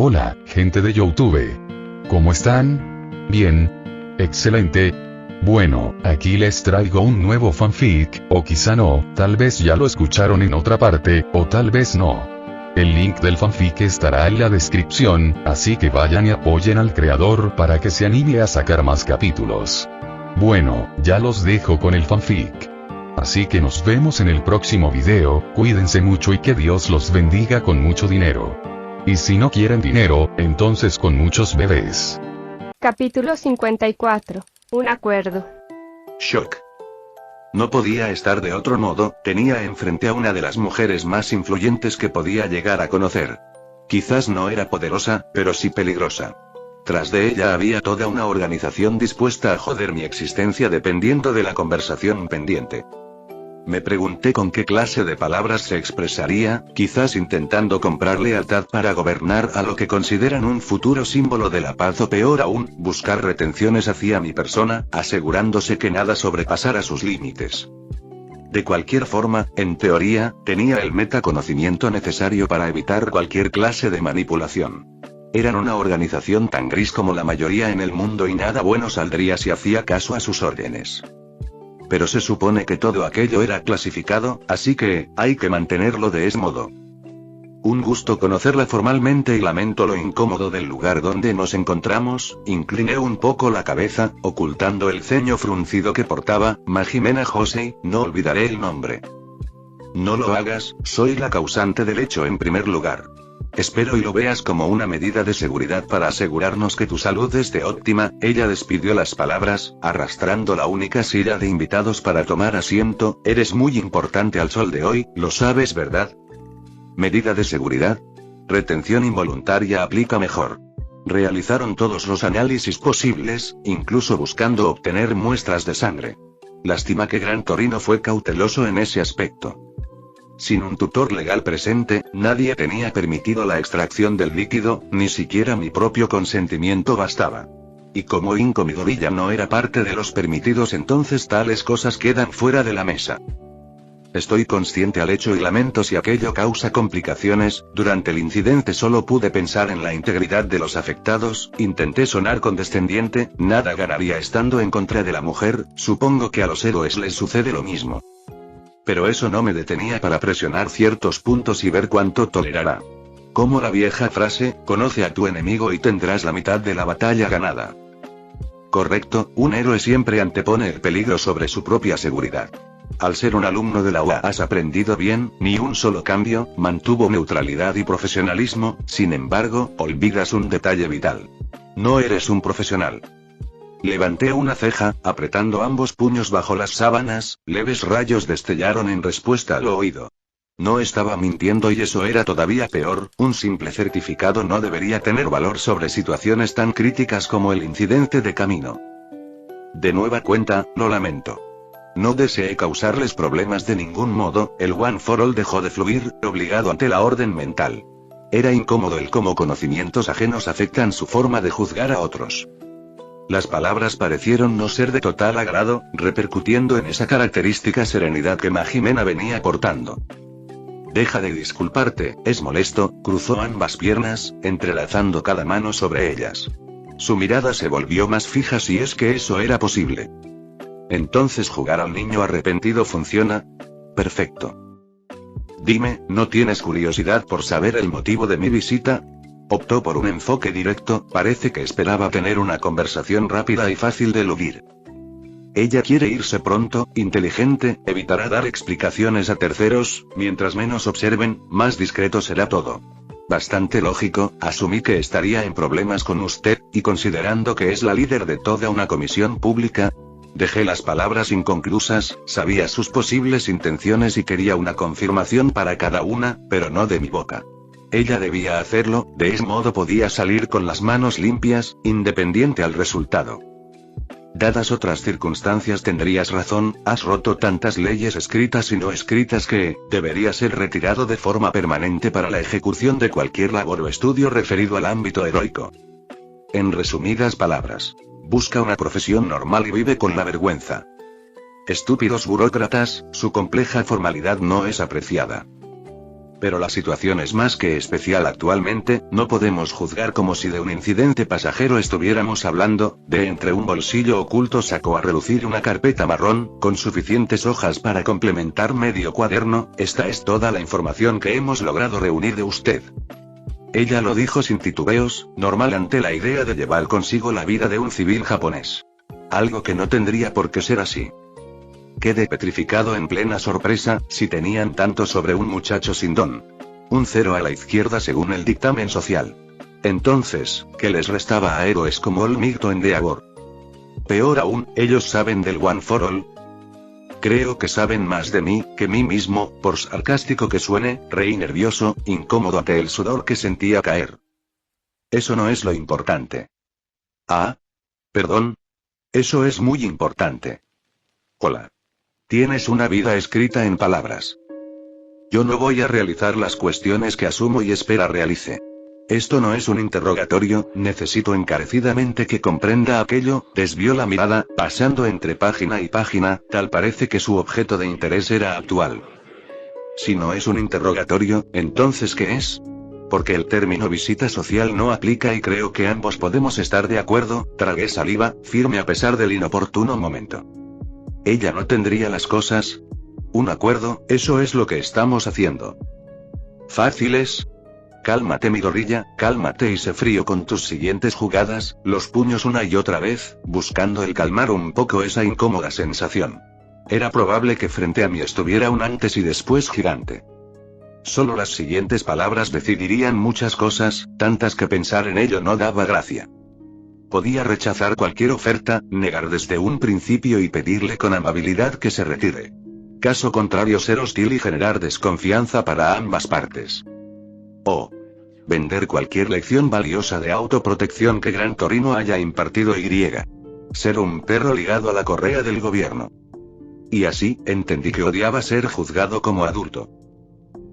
Hola, gente de YouTube. ¿Cómo están? Bien. Excelente. Bueno, aquí les traigo un nuevo fanfic, o quizá no, tal vez ya lo escucharon en otra parte, o tal vez no. El link del fanfic estará en la descripción, así que vayan y apoyen al creador para que se anime a sacar más capítulos. Bueno, ya los dejo con el fanfic. Así que nos vemos en el próximo video, cuídense mucho y que Dios los bendiga con mucho dinero. Y si no quieren dinero, entonces con muchos bebés. Capítulo 54. Un acuerdo. Shock. No podía estar de otro modo, tenía enfrente a una de las mujeres más influyentes que podía llegar a conocer. Quizás no era poderosa, pero sí peligrosa. Tras de ella había toda una organización dispuesta a joder mi existencia dependiendo de la conversación pendiente. Me pregunté con qué clase de palabras se expresaría, quizás intentando comprar lealtad para gobernar a lo que consideran un futuro símbolo de la paz o peor aún, buscar retenciones hacia mi persona, asegurándose que nada sobrepasara sus límites. De cualquier forma, en teoría, tenía el metaconocimiento necesario para evitar cualquier clase de manipulación. Eran una organización tan gris como la mayoría en el mundo y nada bueno saldría si hacía caso a sus órdenes. Pero se supone que todo aquello era clasificado, así que, hay que mantenerlo de ese modo. Un gusto conocerla formalmente y lamento lo incómodo del lugar donde nos encontramos, incliné un poco la cabeza, ocultando el ceño fruncido que portaba, Majimena José, no olvidaré el nombre. No lo hagas, soy la causante del hecho en primer lugar. Espero y lo veas como una medida de seguridad para asegurarnos que tu salud esté óptima. Ella despidió las palabras, arrastrando la única silla de invitados para tomar asiento. Eres muy importante al sol de hoy, lo sabes, ¿verdad? Medida de seguridad. Retención involuntaria aplica mejor. Realizaron todos los análisis posibles, incluso buscando obtener muestras de sangre. Lástima que Gran Torino fue cauteloso en ese aspecto. Sin un tutor legal presente, nadie tenía permitido la extracción del líquido, ni siquiera mi propio consentimiento bastaba. Y como Incomidorilla no era parte de los permitidos, entonces tales cosas quedan fuera de la mesa. Estoy consciente al hecho y lamento si aquello causa complicaciones. Durante el incidente solo pude pensar en la integridad de los afectados, intenté sonar condescendiente, nada ganaría estando en contra de la mujer, supongo que a los héroes les sucede lo mismo. Pero eso no me detenía para presionar ciertos puntos y ver cuánto tolerará. Como la vieja frase, conoce a tu enemigo y tendrás la mitad de la batalla ganada. Correcto, un héroe siempre antepone el peligro sobre su propia seguridad. Al ser un alumno de la UA has aprendido bien, ni un solo cambio, mantuvo neutralidad y profesionalismo, sin embargo, olvidas un detalle vital. No eres un profesional. Levanté una ceja, apretando ambos puños bajo las sábanas, leves rayos destellaron en respuesta al oído. No estaba mintiendo y eso era todavía peor, un simple certificado no debería tener valor sobre situaciones tan críticas como el incidente de camino. De nueva cuenta, lo lamento. No deseé causarles problemas de ningún modo, el One for All dejó de fluir, obligado ante la orden mental. Era incómodo el cómo conocimientos ajenos afectan su forma de juzgar a otros. Las palabras parecieron no ser de total agrado, repercutiendo en esa característica serenidad que Majimena venía portando. Deja de disculparte, es molesto, cruzó ambas piernas, entrelazando cada mano sobre ellas. Su mirada se volvió más fija si es que eso era posible. Entonces jugar al niño arrepentido funciona. Perfecto. Dime, ¿no tienes curiosidad por saber el motivo de mi visita? Optó por un enfoque directo, parece que esperaba tener una conversación rápida y fácil de eludir. Ella quiere irse pronto, inteligente, evitará dar explicaciones a terceros, mientras menos observen, más discreto será todo. Bastante lógico, asumí que estaría en problemas con usted, y considerando que es la líder de toda una comisión pública, dejé las palabras inconclusas, sabía sus posibles intenciones y quería una confirmación para cada una, pero no de mi boca. Ella debía hacerlo, de ese modo podía salir con las manos limpias, independiente al resultado. Dadas otras circunstancias tendrías razón, has roto tantas leyes escritas y no escritas que, debería ser retirado de forma permanente para la ejecución de cualquier labor o estudio referido al ámbito heroico. En resumidas palabras, busca una profesión normal y vive con la vergüenza. Estúpidos burócratas, su compleja formalidad no es apreciada. Pero la situación es más que especial actualmente, no podemos juzgar como si de un incidente pasajero estuviéramos hablando. De entre un bolsillo oculto sacó a relucir una carpeta marrón, con suficientes hojas para complementar medio cuaderno. Esta es toda la información que hemos logrado reunir de usted. Ella lo dijo sin titubeos, normal ante la idea de llevar consigo la vida de un civil japonés. Algo que no tendría por qué ser así. Quedé petrificado en plena sorpresa, si tenían tanto sobre un muchacho sin don. Un 0 a la izquierda según el dictamen social. Entonces, ¿qué les restaba a héroes como Olmigto Endeavor? Peor aún, ¿ellos saben del One for All? Creo que saben más de mí, que mí mismo, por sarcástico que suene, reí nervioso, incómodo ante el sudor que sentía caer. Eso no es lo importante. Ah. Perdón. Eso es muy importante. Hola. Tienes una vida escrita en palabras. Yo no voy a realizar las cuestiones que asumo y espera realice. Esto no es un interrogatorio, necesito encarecidamente que comprenda aquello. Desvió la mirada, pasando entre página y página, tal parece que su objeto de interés era actual. Si no es un interrogatorio, ¿entonces qué es? Porque el término visita social no aplica y creo que ambos podemos estar de acuerdo. Tragué saliva, firme a pesar del inoportuno momento. ¿Ella no tendría las cosas? Un acuerdo, eso es lo que estamos haciendo. ¿Fáciles? Cálmate mi gorrilla, cálmate y sé frío con tus siguientes jugadas, los puños una y otra vez, buscando el calmar un poco esa incómoda sensación. Era probable que frente a mí estuviera un antes y después gigante. Solo las siguientes palabras decidirían muchas cosas, tantas que pensar en ello no daba gracia. Podía rechazar cualquier oferta, negar desde un principio y pedirle con amabilidad que se retire. Caso contrario, ser hostil y generar desconfianza para ambas partes. O vender cualquier lección valiosa de autoprotección que Gran Torino haya impartido y. Ser un perro ligado a la correa del gobierno. Y así, entendí que odiaba ser juzgado como adulto.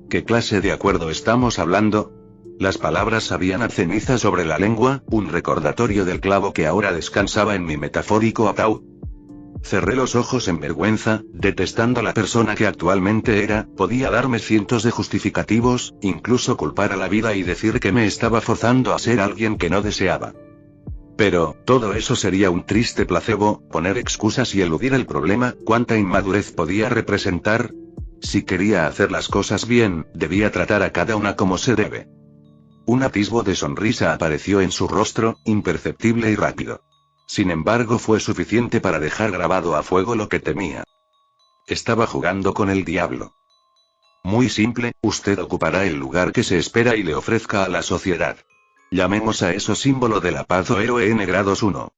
¿Qué clase de acuerdo estamos hablando? Las palabras sabían a ceniza sobre la lengua, un recordatorio del clavo que ahora descansaba en mi metafórico ataúd. Cerré los ojos en vergüenza, detestando la persona que actualmente era. Podía darme cientos de justificativos, incluso culpar a la vida y decir que me estaba forzando a ser alguien que no deseaba. Pero, todo eso sería un triste placebo, poner excusas y eludir el problema. ¿Cuánta inmadurez podía representar? Si quería hacer las cosas bien, debía tratar a cada una como se debe. Un atisbo de sonrisa apareció en su rostro, imperceptible y rápido. Sin embargo, fue suficiente para dejar grabado a fuego lo que temía. Estaba jugando con el diablo. Muy simple, usted ocupará el lugar que se espera y le ofrezca a la sociedad. Llamemos a eso símbolo de la paz o héroe N-1.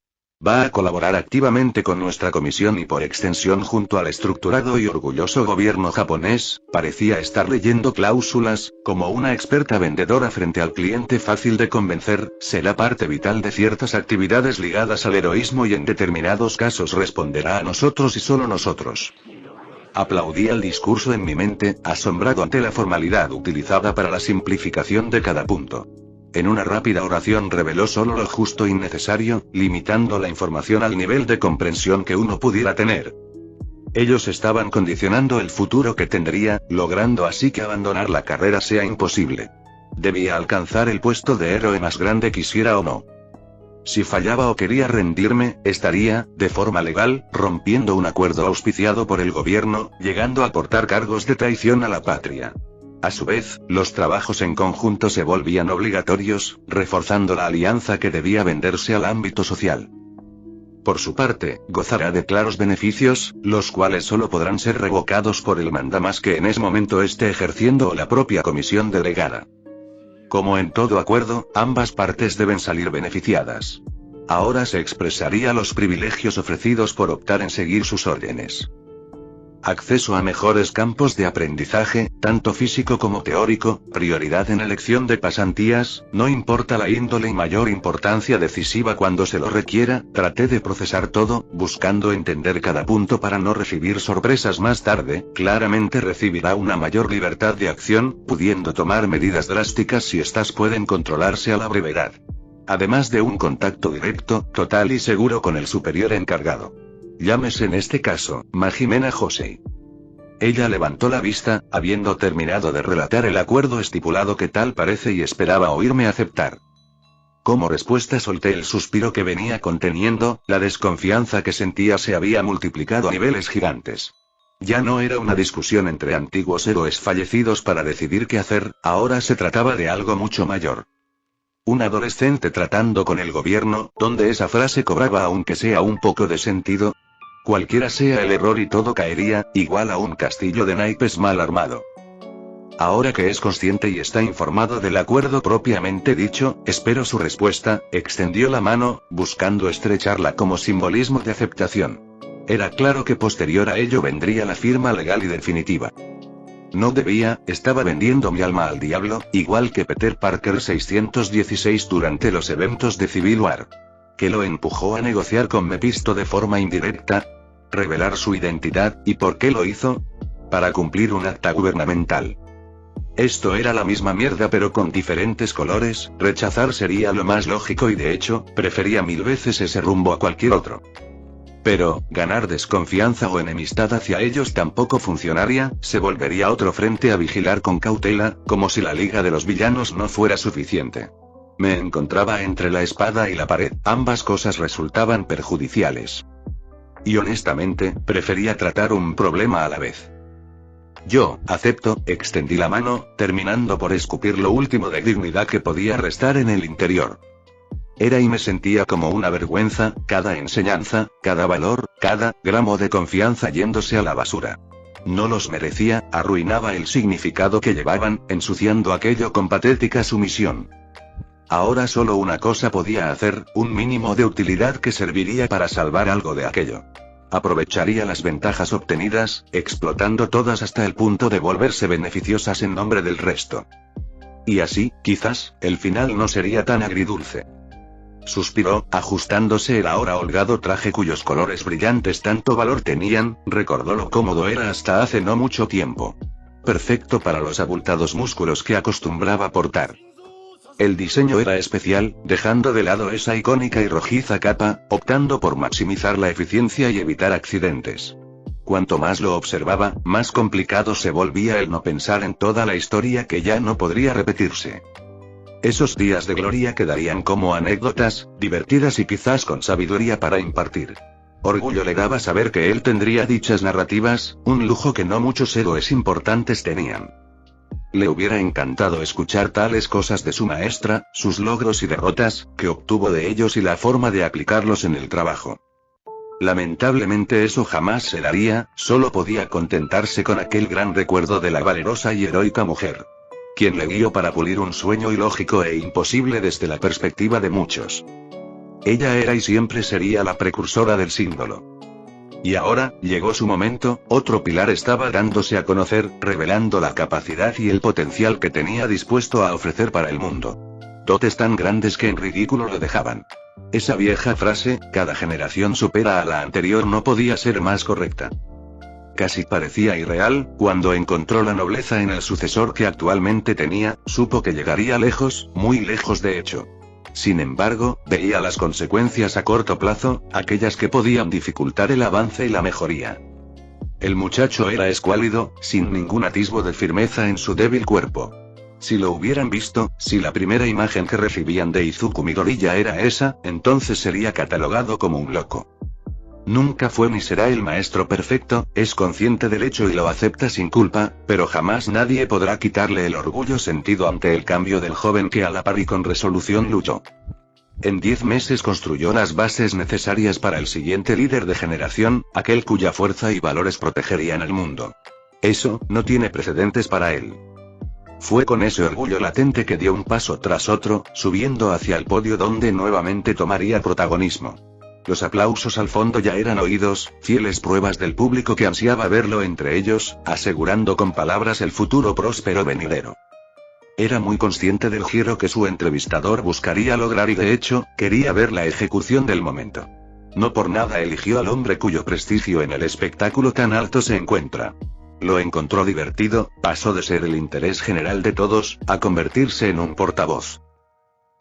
Va a colaborar activamente con nuestra comisión y por extensión junto al estructurado y orgulloso gobierno japonés. Parecía estar leyendo cláusulas, como una experta vendedora frente al cliente fácil de convencer. Será parte vital de ciertas actividades ligadas al heroísmo y en determinados casos responderá a nosotros y solo nosotros. Aplaudí el discurso en mi mente, asombrado ante la formalidad utilizada para la simplificación de cada punto. En una rápida oración reveló solo lo justo y necesario, limitando la información al nivel de comprensión que uno pudiera tener. Ellos estaban condicionando el futuro que tendría, logrando así que abandonar la carrera sea imposible. Debía alcanzar el puesto de héroe más grande quisiera o no. Si fallaba o quería rendirme, estaría, de forma legal, rompiendo un acuerdo auspiciado por el gobierno, llegando a portar cargos de traición a la patria. A su vez, los trabajos en conjunto se volvían obligatorios, reforzando la alianza que debía venderse al ámbito social. Por su parte, gozará de claros beneficios, los cuales solo podrán ser revocados por el mandamás que en ese momento esté ejerciendo o la propia comisión delegada. Como en todo acuerdo, ambas partes deben salir beneficiadas. Ahora se expresaría los privilegios ofrecidos por optar en seguir sus órdenes. Acceso a mejores campos de aprendizaje, tanto físico como teórico, prioridad en elección de pasantías, no importa la índole y mayor importancia decisiva cuando se lo requiera. Traté de procesar todo, buscando entender cada punto para no recibir sorpresas más tarde. Claramente recibirá una mayor libertad de acción, pudiendo tomar medidas drásticas si éstas pueden controlarse a la brevedad. Además de un contacto directo, total y seguro con el superior encargado. Llámese en este caso, Majimena Josei. Ella levantó la vista, habiendo terminado de relatar el acuerdo estipulado que tal parece y esperaba oírme aceptar. Como respuesta solté el suspiro que venía conteniendo, la desconfianza que sentía se había multiplicado a niveles gigantes. Ya no era una discusión entre antiguos héroes fallecidos para decidir qué hacer, ahora se trataba de algo mucho mayor. Un adolescente tratando con el gobierno, donde esa frase cobraba aunque sea un poco de sentido. Cualquiera sea el error y todo caería, igual a un castillo de naipes mal armado. Ahora que es consciente y está informado del acuerdo propiamente dicho, espero su respuesta. Extendió la mano, buscando estrecharla como simbolismo de aceptación. Era claro que posterior a ello vendría la firma legal y definitiva. No debía, estaba vendiendo mi alma al diablo, igual que Peter Parker 616 durante los eventos de Civil War. ¿Qué lo empujó a negociar con Mephisto de forma indirecta? ¿Revelar su identidad, y por qué lo hizo? Para cumplir un acta gubernamental. Esto era la misma mierda pero con diferentes colores, rechazar sería lo más lógico y de hecho, prefería 1000 veces ese rumbo a cualquier otro. Pero, ganar desconfianza o enemistad hacia ellos tampoco funcionaría, se volvería otro frente a vigilar con cautela, como si la Liga de los Villanos no fuera suficiente. Me encontraba entre la espada y la pared, ambas cosas resultaban perjudiciales. Y honestamente, prefería tratar un problema a la vez. Yo, acepto, extendí la mano, terminando por escupir lo último de dignidad que podía restar en el interior. Era y me sentía como una vergüenza, cada enseñanza, cada valor, cada gramo de confianza yéndose a la basura. No los merecía, arruinaba el significado que llevaban, ensuciando aquello con patética sumisión. Ahora solo una cosa podía hacer, un mínimo de utilidad que serviría para salvar algo de aquello. Aprovecharía las ventajas obtenidas, explotando todas hasta el punto de volverse beneficiosas en nombre del resto. Y así, quizás, el final no sería tan agridulce. Suspiró, ajustándose el ahora holgado traje cuyos colores brillantes tanto valor tenían, recordó lo cómodo era hasta hace no mucho tiempo. Perfecto para los abultados músculos que acostumbraba portar. El diseño era especial, dejando de lado esa icónica y rojiza capa, optando por maximizar la eficiencia y evitar accidentes. Cuanto más lo observaba, más complicado se volvía el no pensar en toda la historia que ya no podría repetirse. Esos días de gloria quedarían como anécdotas, divertidas y quizás con sabiduría para impartir. Orgullo le daba saber que él tendría dichas narrativas, un lujo que no muchos héroes importantes tenían. Le hubiera encantado escuchar tales cosas de su maestra, sus logros y derrotas, que obtuvo de ellos y la forma de aplicarlos en el trabajo. Lamentablemente eso jamás se daría, solo podía contentarse con aquel gran recuerdo de la valerosa y heroica mujer. Quien le guió para pulir un sueño ilógico e imposible desde la perspectiva de muchos. Ella era y siempre sería la precursora del símbolo. Y ahora, llegó su momento, otro pilar estaba dándose a conocer, revelando la capacidad y el potencial que tenía dispuesto a ofrecer para el mundo. Dotes tan grandes que en ridículo lo dejaban. Esa vieja frase, cada generación supera a la anterior, no podía ser más correcta. Casi parecía irreal, cuando encontró la nobleza en el sucesor que actualmente tenía, supo que llegaría lejos, muy lejos de hecho. Sin embargo, veía las consecuencias a corto plazo, aquellas que podían dificultar el avance y la mejoría. El muchacho era escuálido, sin ningún atisbo de firmeza en su débil cuerpo. Si lo hubieran visto, si la primera imagen que recibían de Izuku Midoriya era esa, entonces sería catalogado como un loco. Nunca fue ni será el maestro perfecto, es consciente del hecho y lo acepta sin culpa, pero jamás nadie podrá quitarle el orgullo sentido ante el cambio del joven que a la par y con resolución luchó. En 10 meses construyó las bases necesarias para el siguiente líder de generación, aquel cuya fuerza y valores protegerían el mundo. Eso, no tiene precedentes para él. Fue con ese orgullo latente que dio un paso tras otro, subiendo hacia el podio donde nuevamente tomaría protagonismo. Los aplausos al fondo ya eran oídos, fieles pruebas del público que ansiaba verlo entre ellos, asegurando con palabras el futuro próspero venidero. Era muy consciente del giro que su entrevistador buscaría lograr y de hecho, quería ver la ejecución del momento. No por nada eligió al hombre cuyo prestigio en el espectáculo tan alto se encuentra. Lo encontró divertido, pasó de ser el interés general de todos, a convertirse en un portavoz.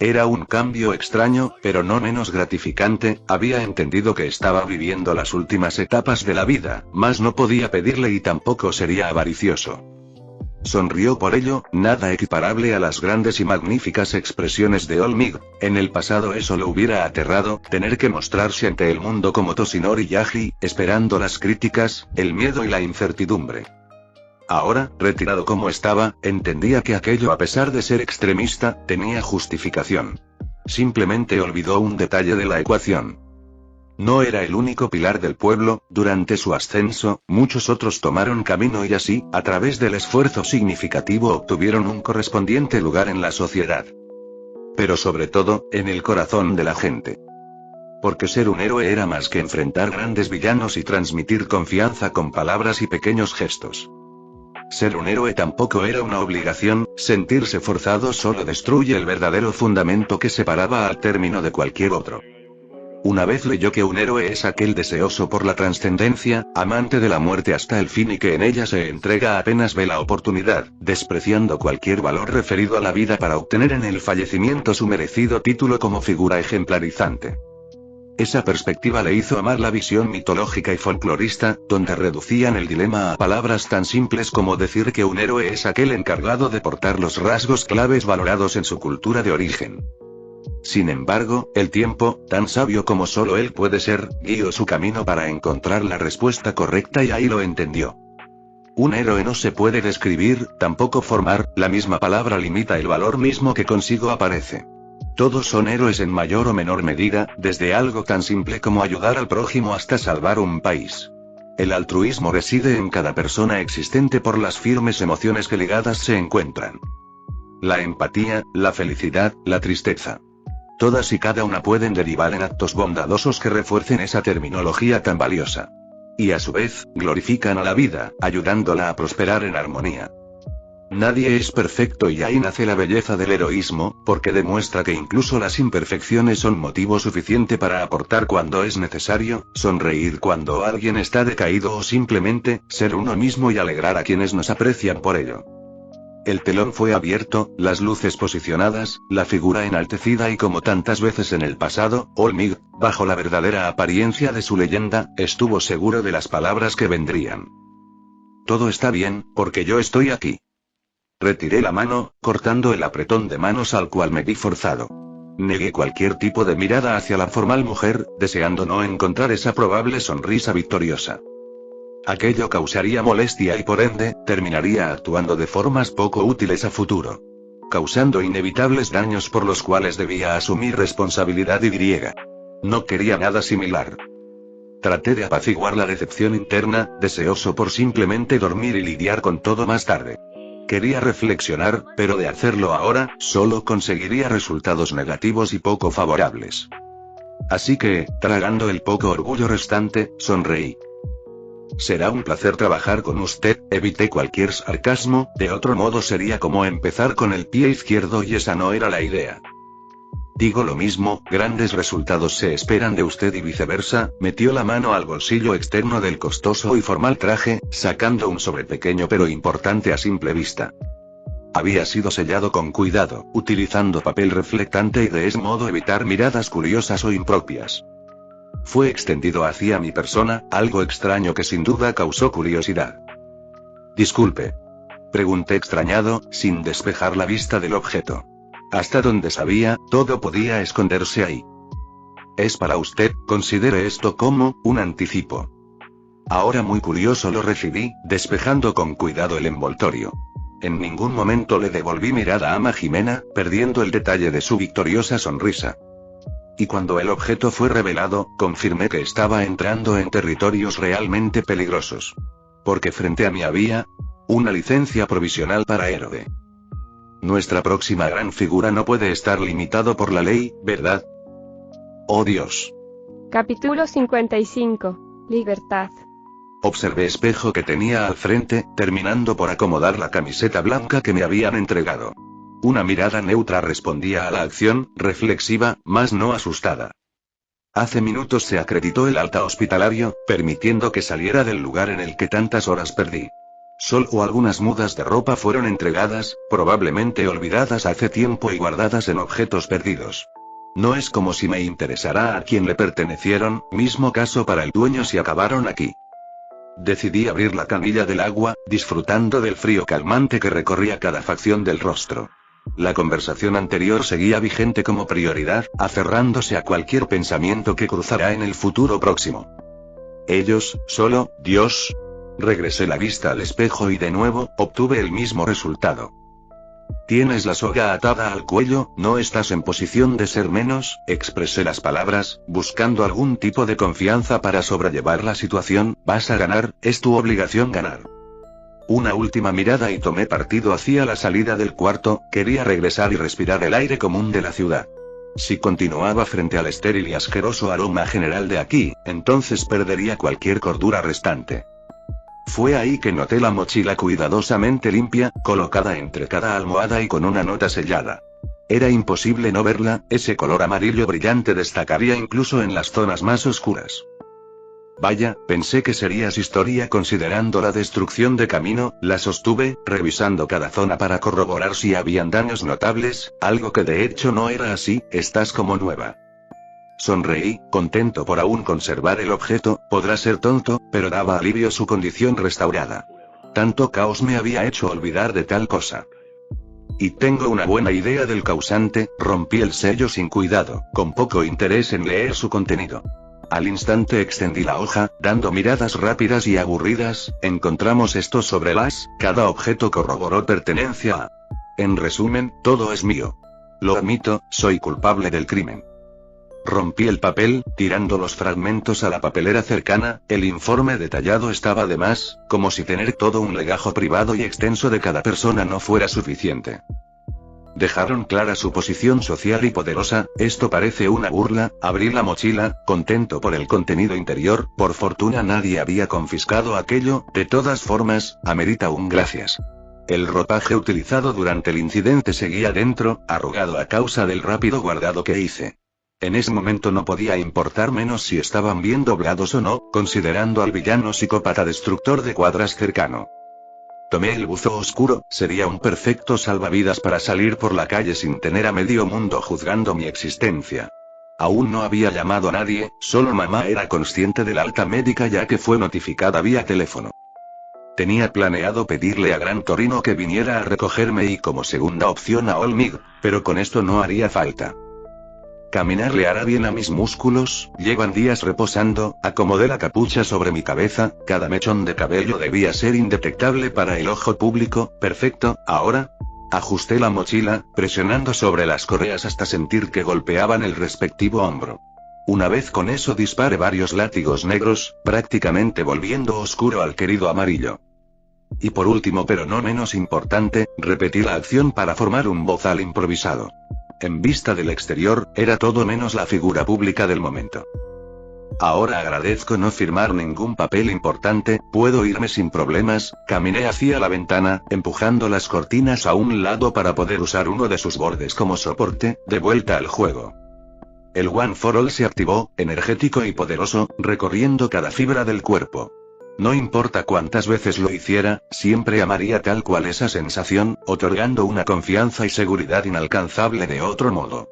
Era un cambio extraño, pero no menos gratificante. Había entendido que estaba viviendo las últimas etapas de la vida, mas no podía pedirle y tampoco sería avaricioso. Sonrió por ello, nada equiparable a las grandes y magníficas expresiones de Olmig. En el pasado eso lo hubiera aterrado, tener que mostrarse ante el mundo como Toshinori Yaji, esperando las críticas, el miedo y la incertidumbre. Ahora, retirado como estaba, entendía que aquello, a pesar de ser extremista, tenía justificación. Simplemente olvidó un detalle de la ecuación. No era el único pilar del pueblo. Durante su ascenso, muchos otros tomaron camino y así, a través del esfuerzo significativo, obtuvieron un correspondiente lugar en la sociedad. Pero sobre todo, en el corazón de la gente. Porque ser un héroe era más que enfrentar grandes villanos y transmitir confianza con palabras y pequeños gestos. Ser un héroe tampoco era una obligación. Sentirse forzado solo destruye el verdadero fundamento que separaba al término de cualquier otro. Una vez leyó que un héroe es aquel deseoso por la trascendencia, amante de la muerte hasta el fin y que en ella se entrega apenas ve la oportunidad, despreciando cualquier valor referido a la vida para obtener en el fallecimiento su merecido título como figura ejemplarizante. Esa perspectiva le hizo amar la visión mitológica y folclorista, donde reducían el dilema a palabras tan simples como decir que un héroe es aquel encargado de portar los rasgos claves valorados en su cultura de origen. Sin embargo, el tiempo, tan sabio como solo él puede ser, guió su camino para encontrar la respuesta correcta y ahí lo entendió. Un héroe no se puede describir, tampoco formar, la misma palabra limita el valor mismo que consigo aparece. Todos son héroes en mayor o menor medida, desde algo tan simple como ayudar al prójimo hasta salvar un país. El altruismo reside en cada persona existente por las firmes emociones que ligadas se encuentran. La empatía, la felicidad, la tristeza. Todas y cada una pueden derivar en actos bondadosos que refuercen esa terminología tan valiosa. Y a su vez, glorifican a la vida, ayudándola a prosperar en armonía. Nadie es perfecto y ahí nace la belleza del heroísmo, porque demuestra que incluso las imperfecciones son motivo suficiente para aportar cuando es necesario, sonreír cuando alguien está decaído o simplemente, ser uno mismo y alegrar a quienes nos aprecian por ello. El telón fue abierto, las luces posicionadas, la figura enaltecida y como tantas veces en el pasado, Olmig, bajo la verdadera apariencia de su leyenda, estuvo seguro de las palabras que vendrían. Todo está bien, porque yo estoy aquí. Retiré la mano, cortando el apretón de manos al cual me vi forzado. Negué cualquier tipo de mirada hacia la formal mujer, deseando no encontrar esa probable sonrisa victoriosa. Aquello causaría molestia y por ende, terminaría actuando de formas poco útiles a futuro. Causando inevitables daños por los cuales debía asumir responsabilidad y no quería nada similar. Traté de apaciguar la decepción interna, deseoso por simplemente dormir y lidiar con todo más tarde. Quería reflexionar, pero de hacerlo ahora, solo conseguiría resultados negativos y poco favorables. Así que, tragando el poco orgullo restante, sonreí. Será un placer trabajar con usted, evité cualquier sarcasmo, de otro modo sería como empezar con el pie izquierdo y esa no era la idea. Digo lo mismo, grandes resultados se esperan de usted y viceversa. Metió la mano al bolsillo externo del costoso y formal traje, sacando un sobre pequeño pero importante a simple vista. Había sido sellado con cuidado, utilizando papel reflectante y de ese modo evitar miradas curiosas o impropias. Fue extendido hacia mi persona, algo extraño que sin duda causó curiosidad. Disculpe. Pregunté extrañado, sin despejar la vista del objeto. Hasta donde sabía, todo podía esconderse ahí. Es para usted, considere esto como un anticipo. Ahora muy curioso lo recibí, despejando con cuidado el envoltorio. En ningún momento le devolví mirada a Ama Jimena, perdiendo el detalle de su victoriosa sonrisa. Y cuando el objeto fue revelado, confirmé que estaba entrando en territorios realmente peligrosos. Porque frente a mí había una licencia provisional para héroe. Nuestra próxima gran figura no puede estar limitado por la ley, ¿verdad? ¡Oh Dios! Capítulo 55. Libertad. Observé espejo que tenía al frente, terminando por acomodar la camiseta blanca que me habían entregado. Una mirada neutra respondía a la acción, reflexiva, mas no asustada. Hace minutos se acreditó el alta hospitalario, permitiendo que saliera del lugar en el que tantas horas perdí. Solo algunas mudas de ropa fueron entregadas, probablemente olvidadas hace tiempo y guardadas en objetos perdidos. No es como si me interesara a quién le pertenecieron, mismo caso para el dueño si acabaron aquí. Decidí abrir la canilla del agua, disfrutando del frío calmante que recorría cada facción del rostro. La conversación anterior seguía vigente como prioridad, aferrándose a cualquier pensamiento que cruzará en el futuro próximo. Ellos, solo, Dios. Regresé la vista al espejo y de nuevo, obtuve el mismo resultado. Tienes la soga atada al cuello, no estás en posición de ser menos, expresé las palabras, buscando algún tipo de confianza para sobrellevar la situación, vas a ganar, es tu obligación ganar. Una última mirada y tomé partido hacia la salida del cuarto, quería regresar y respirar el aire común de la ciudad. Si continuaba frente al estéril y asqueroso aroma general de aquí, entonces perdería cualquier cordura restante. Fue ahí que noté la mochila cuidadosamente limpia, colocada entre cada almohada y con una nota sellada. Era imposible no verla, ese color amarillo brillante destacaría incluso en las zonas más oscuras. Vaya, pensé que serías historia considerando la destrucción de camino, la sostuve, revisando cada zona para corroborar si habían daños notables, algo que de hecho no era así, estás como nueva. Sonreí, contento por aún conservar el objeto, podrá ser tonto, pero daba alivio su condición restaurada. Tanto caos me había hecho olvidar de tal cosa. Y tengo una buena idea del causante, rompí el sello sin cuidado, con poco interés en leer su contenido. Al instante extendí la hoja, dando miradas rápidas y aburridas, encontramos esto sobre cada objeto corroboró pertenencia a. En resumen, todo es mío. Lo admito, soy culpable del crimen. Rompí el papel, tirando los fragmentos a la papelera cercana, el informe detallado estaba de más, como si tener todo un legajo privado y extenso de cada persona no fuera suficiente. Dejaron clara su posición social y poderosa, esto parece una burla, abrí la mochila, contento por el contenido interior, por fortuna nadie había confiscado aquello, de todas formas, amerita un gracias. El ropaje utilizado durante el incidente seguía dentro, arrugado a causa del rápido guardado que hice. En ese momento no podía importar menos si estaban bien doblados o no, considerando al villano psicópata destructor de cuadras cercano. Tomé el buzo oscuro, sería un perfecto salvavidas para salir por la calle sin tener a medio mundo juzgando mi existencia. Aún no había llamado a nadie, solo mamá era consciente de la alta médica ya que fue notificada vía teléfono. Tenía planeado pedirle a Gran Torino que viniera a recogerme y como segunda opción a Olmig, pero con esto no haría falta. Caminar le hará bien a mis músculos, llevan días reposando, acomodé la capucha sobre mi cabeza, cada mechón de cabello debía ser indetectable para el ojo público, perfecto, ahora. Ajusté la mochila, presionando sobre las correas hasta sentir que golpeaban el respectivo hombro. Una vez con eso disparé varios látigos negros, prácticamente volviendo oscuro al querido amarillo. Y por último pero no menos importante, repetí la acción para formar un bozal improvisado. En vista del exterior, era todo menos la figura pública del momento. Ahora agradezco no firmar ningún papel importante, puedo irme sin problemas, caminé hacia la ventana, empujando las cortinas a un lado para poder usar uno de sus bordes como soporte, de vuelta al juego. El One for All se activó, energético y poderoso, recorriendo cada fibra del cuerpo. No importa cuántas veces lo hiciera, siempre amaría tal cual esa sensación, otorgando una confianza y seguridad inalcanzable de otro modo.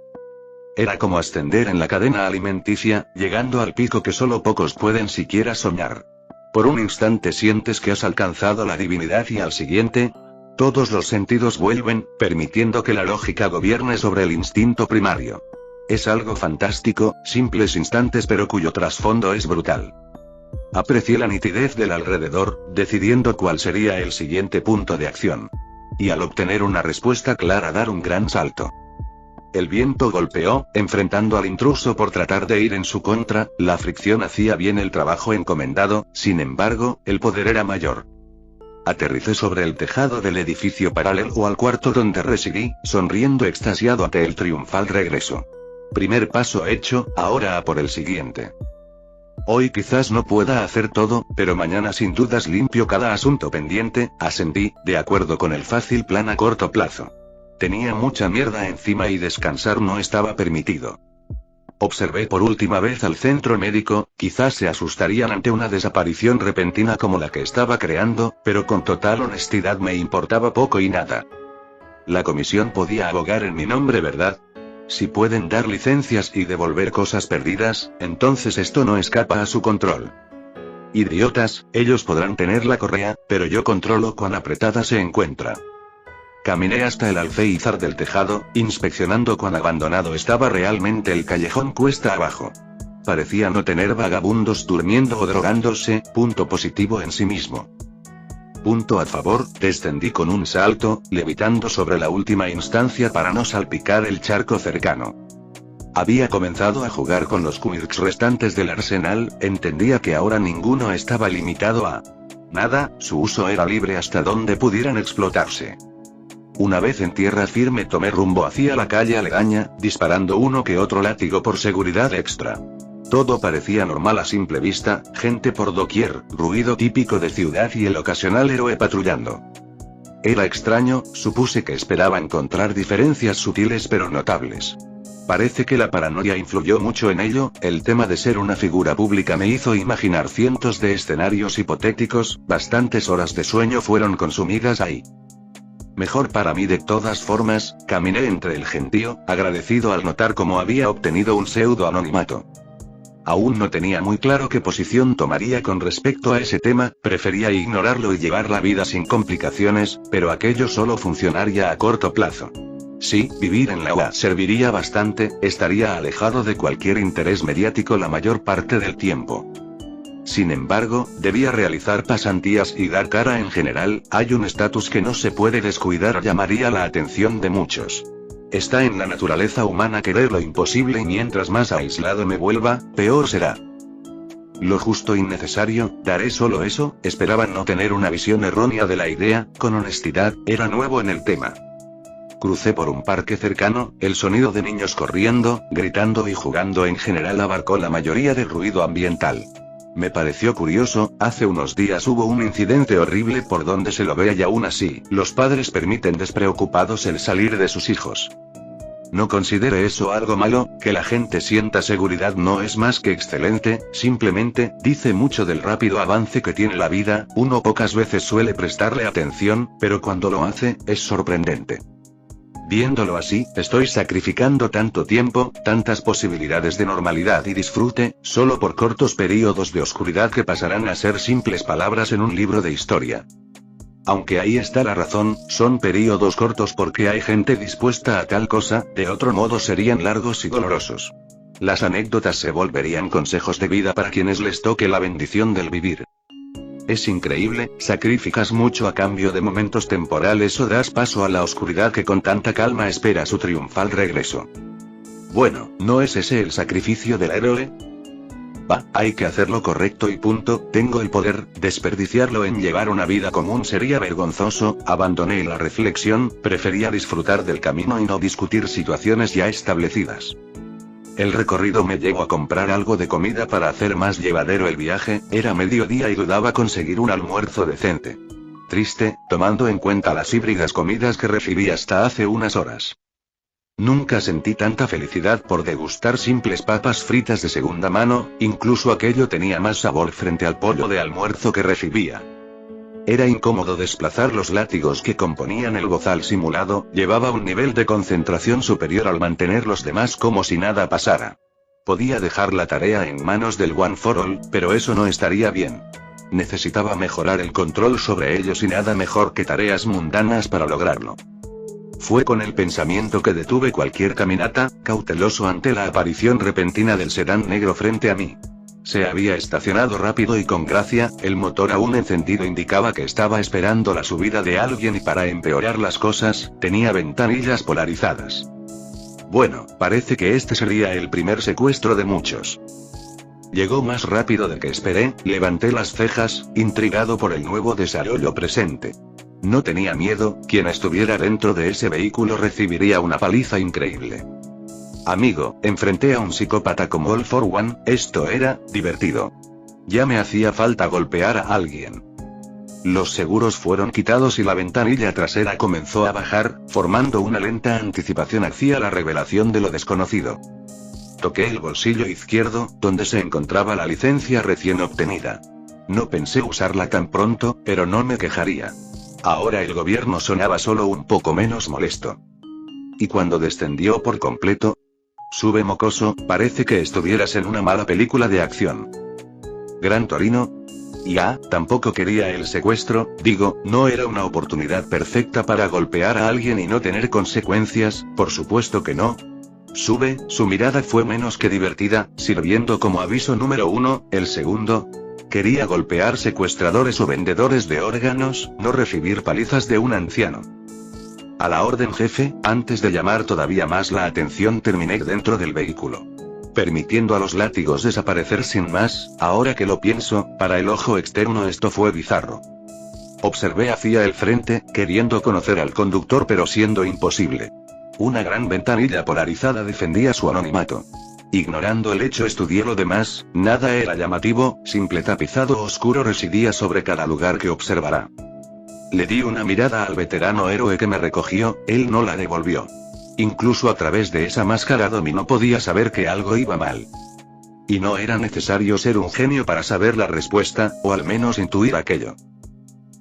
Era como ascender en la cadena alimenticia, llegando al pico que solo pocos pueden siquiera soñar. Por un instante sientes que has alcanzado la divinidad y al siguiente, todos los sentidos vuelven, permitiendo que la lógica gobierne sobre el instinto primario. Es algo fantástico, simples instantes pero cuyo trasfondo es brutal. Aprecié la nitidez del alrededor, decidiendo cuál sería el siguiente punto de acción. Y al obtener una respuesta clara dar un gran salto. El viento golpeó, enfrentando al intruso por tratar de ir en su contra, la fricción hacía bien el trabajo encomendado, sin embargo, el poder era mayor. Aterricé sobre el tejado del edificio paralelo al cuarto donde residí, sonriendo extasiado ante el triunfal regreso. Primer paso hecho, ahora a por el siguiente. Hoy quizás no pueda hacer todo, pero mañana sin dudas limpio cada asunto pendiente, asentí, de acuerdo con el fácil plan a corto plazo. Tenía mucha mierda encima y descansar no estaba permitido. Observé por última vez al centro médico, quizás se asustarían ante una desaparición repentina como la que estaba creando, pero con total honestidad me importaba poco y nada. La comisión podía abogar en mi nombre, ¿verdad? Si pueden dar licencias y devolver cosas perdidas, entonces esto no escapa a su control. Idiotas, ellos podrán tener la correa, pero yo controlo cuán apretada se encuentra. Caminé hasta el alféizar del tejado, inspeccionando cuán abandonado estaba realmente el callejón cuesta abajo. Parecía no tener vagabundos durmiendo o drogándose, punto positivo en sí mismo. Punto a favor, descendí con un salto, levitando sobre la última instancia para no salpicar el charco cercano. Había comenzado a jugar con los quirks restantes del arsenal, entendía que ahora ninguno estaba limitado a nada, su uso era libre hasta donde pudieran explotarse. Una vez en tierra firme tomé rumbo hacia la calle aledaña, disparando uno que otro látigo por seguridad extra. Todo parecía normal a simple vista, gente por doquier, ruido típico de ciudad y el ocasional héroe patrullando. Era extraño, supuse que esperaba encontrar diferencias sutiles pero notables. Parece que la paranoia influyó mucho en ello, el tema de ser una figura pública me hizo imaginar cientos de escenarios hipotéticos, bastantes horas de sueño fueron consumidas ahí. Mejor para mí de todas formas, caminé entre el gentío, agradecido al notar cómo había obtenido un pseudo-anonimato. Aún no tenía muy claro qué posición tomaría con respecto a ese tema, prefería ignorarlo y llevar la vida sin complicaciones, pero aquello solo funcionaría a corto plazo. Sí, vivir en la UA serviría bastante, estaría alejado de cualquier interés mediático la mayor parte del tiempo. Sin embargo, debía realizar pasantías y dar cara en general, hay un estatus que no se puede descuidar o llamaría la atención de muchos. Está en la naturaleza humana querer lo imposible y mientras más aislado me vuelva, peor será. Lo justo y necesario, daré solo eso, esperaba no tener una visión errónea de la idea, con honestidad, era nuevo en el tema. Crucé por un parque cercano, el sonido de niños corriendo, gritando y jugando en general abarcó la mayoría del ruido ambiental. Me pareció curioso, hace unos días hubo un incidente horrible por donde se lo vea y aún así, los padres permiten despreocupados el salir de sus hijos. No considere eso algo malo, que la gente sienta seguridad no es más que excelente, simplemente, dice mucho del rápido avance que tiene la vida, uno pocas veces suele prestarle atención, pero cuando lo hace, es sorprendente. Viéndolo así, estoy sacrificando tanto tiempo, tantas posibilidades de normalidad y disfrute, solo por cortos períodos de oscuridad que pasarán a ser simples palabras en un libro de historia. Aunque ahí está la razón, son períodos cortos porque hay gente dispuesta a tal cosa, de otro modo serían largos y dolorosos. Las anécdotas se volverían consejos de vida para quienes les toque la bendición del vivir. Es increíble, sacrificas mucho a cambio de momentos temporales o das paso a la oscuridad que con tanta calma espera su triunfal regreso. Bueno, ¿no es ese el sacrificio del héroe? Va, hay que hacerlo correcto y punto, tengo el poder, desperdiciarlo en llevar una vida común sería vergonzoso, abandoné la reflexión, prefería disfrutar del camino y no discutir situaciones ya establecidas. El recorrido me llevó a comprar algo de comida para hacer más llevadero el viaje, era mediodía y dudaba conseguir un almuerzo decente. Triste, tomando en cuenta las híbridas comidas que recibí hasta hace unas horas. Nunca sentí tanta felicidad por degustar simples papas fritas de segunda mano, incluso aquello tenía más sabor frente al pollo de almuerzo que recibía. Era incómodo desplazar los látigos que componían el bozal simulado, llevaba un nivel de concentración superior al mantener los demás como si nada pasara. Podía dejar la tarea en manos del One for All, pero eso no estaría bien. Necesitaba mejorar el control sobre ellos y nada mejor que tareas mundanas para lograrlo. Fue con el pensamiento que detuve cualquier caminata, cauteloso ante la aparición repentina del sedán negro frente a mí. Se había estacionado rápido y con gracia, el motor aún encendido indicaba que estaba esperando la subida de alguien y para empeorar las cosas, tenía ventanillas polarizadas. Bueno, parece que este sería el primer secuestro de muchos. Llegó más rápido de que esperé, levanté las cejas, intrigado por el nuevo desarrollo presente. No tenía miedo, quien estuviera dentro de ese vehículo recibiría una paliza increíble. Amigo, enfrenté a un psicópata como All for One, esto era divertido. Ya me hacía falta golpear a alguien. Los seguros fueron quitados y la ventanilla trasera comenzó a bajar, formando una lenta anticipación hacia la revelación de lo desconocido. Toqué el bolsillo izquierdo, donde se encontraba la licencia recién obtenida. No pensé usarla tan pronto, pero no me quejaría. Ahora el gobierno sonaba solo un poco menos molesto. Y cuando descendió por completo, sube mocoso, parece que estuvieras en una mala película de acción. Gran Torino. Tampoco quería el secuestro, digo, no era una oportunidad perfecta para golpear a alguien y no tener consecuencias, por supuesto que no. Sube, su mirada fue menos que divertida, sirviendo como aviso número 1, el segundo. Quería golpear secuestradores o vendedores de órganos, no recibir palizas de un anciano. A la orden, jefe. Antes de llamar todavía más la atención, terminé dentro del vehículo, permitiendo a los látigos desaparecer sin más. Ahora que lo pienso, para el ojo externo esto fue bizarro. Observé hacia el frente, queriendo conocer al conductor pero siendo imposible. Una gran ventanilla polarizada defendía su anonimato. Ignorando el hecho, estudié lo demás, nada era llamativo, simple tapizado oscuro residía sobre cada lugar que observará. Le di una mirada al veterano héroe que me recogió, él no la devolvió. Incluso a través de esa máscara dominó podía saber que algo iba mal. Y no era necesario ser un genio para saber la respuesta, o al menos intuir aquello.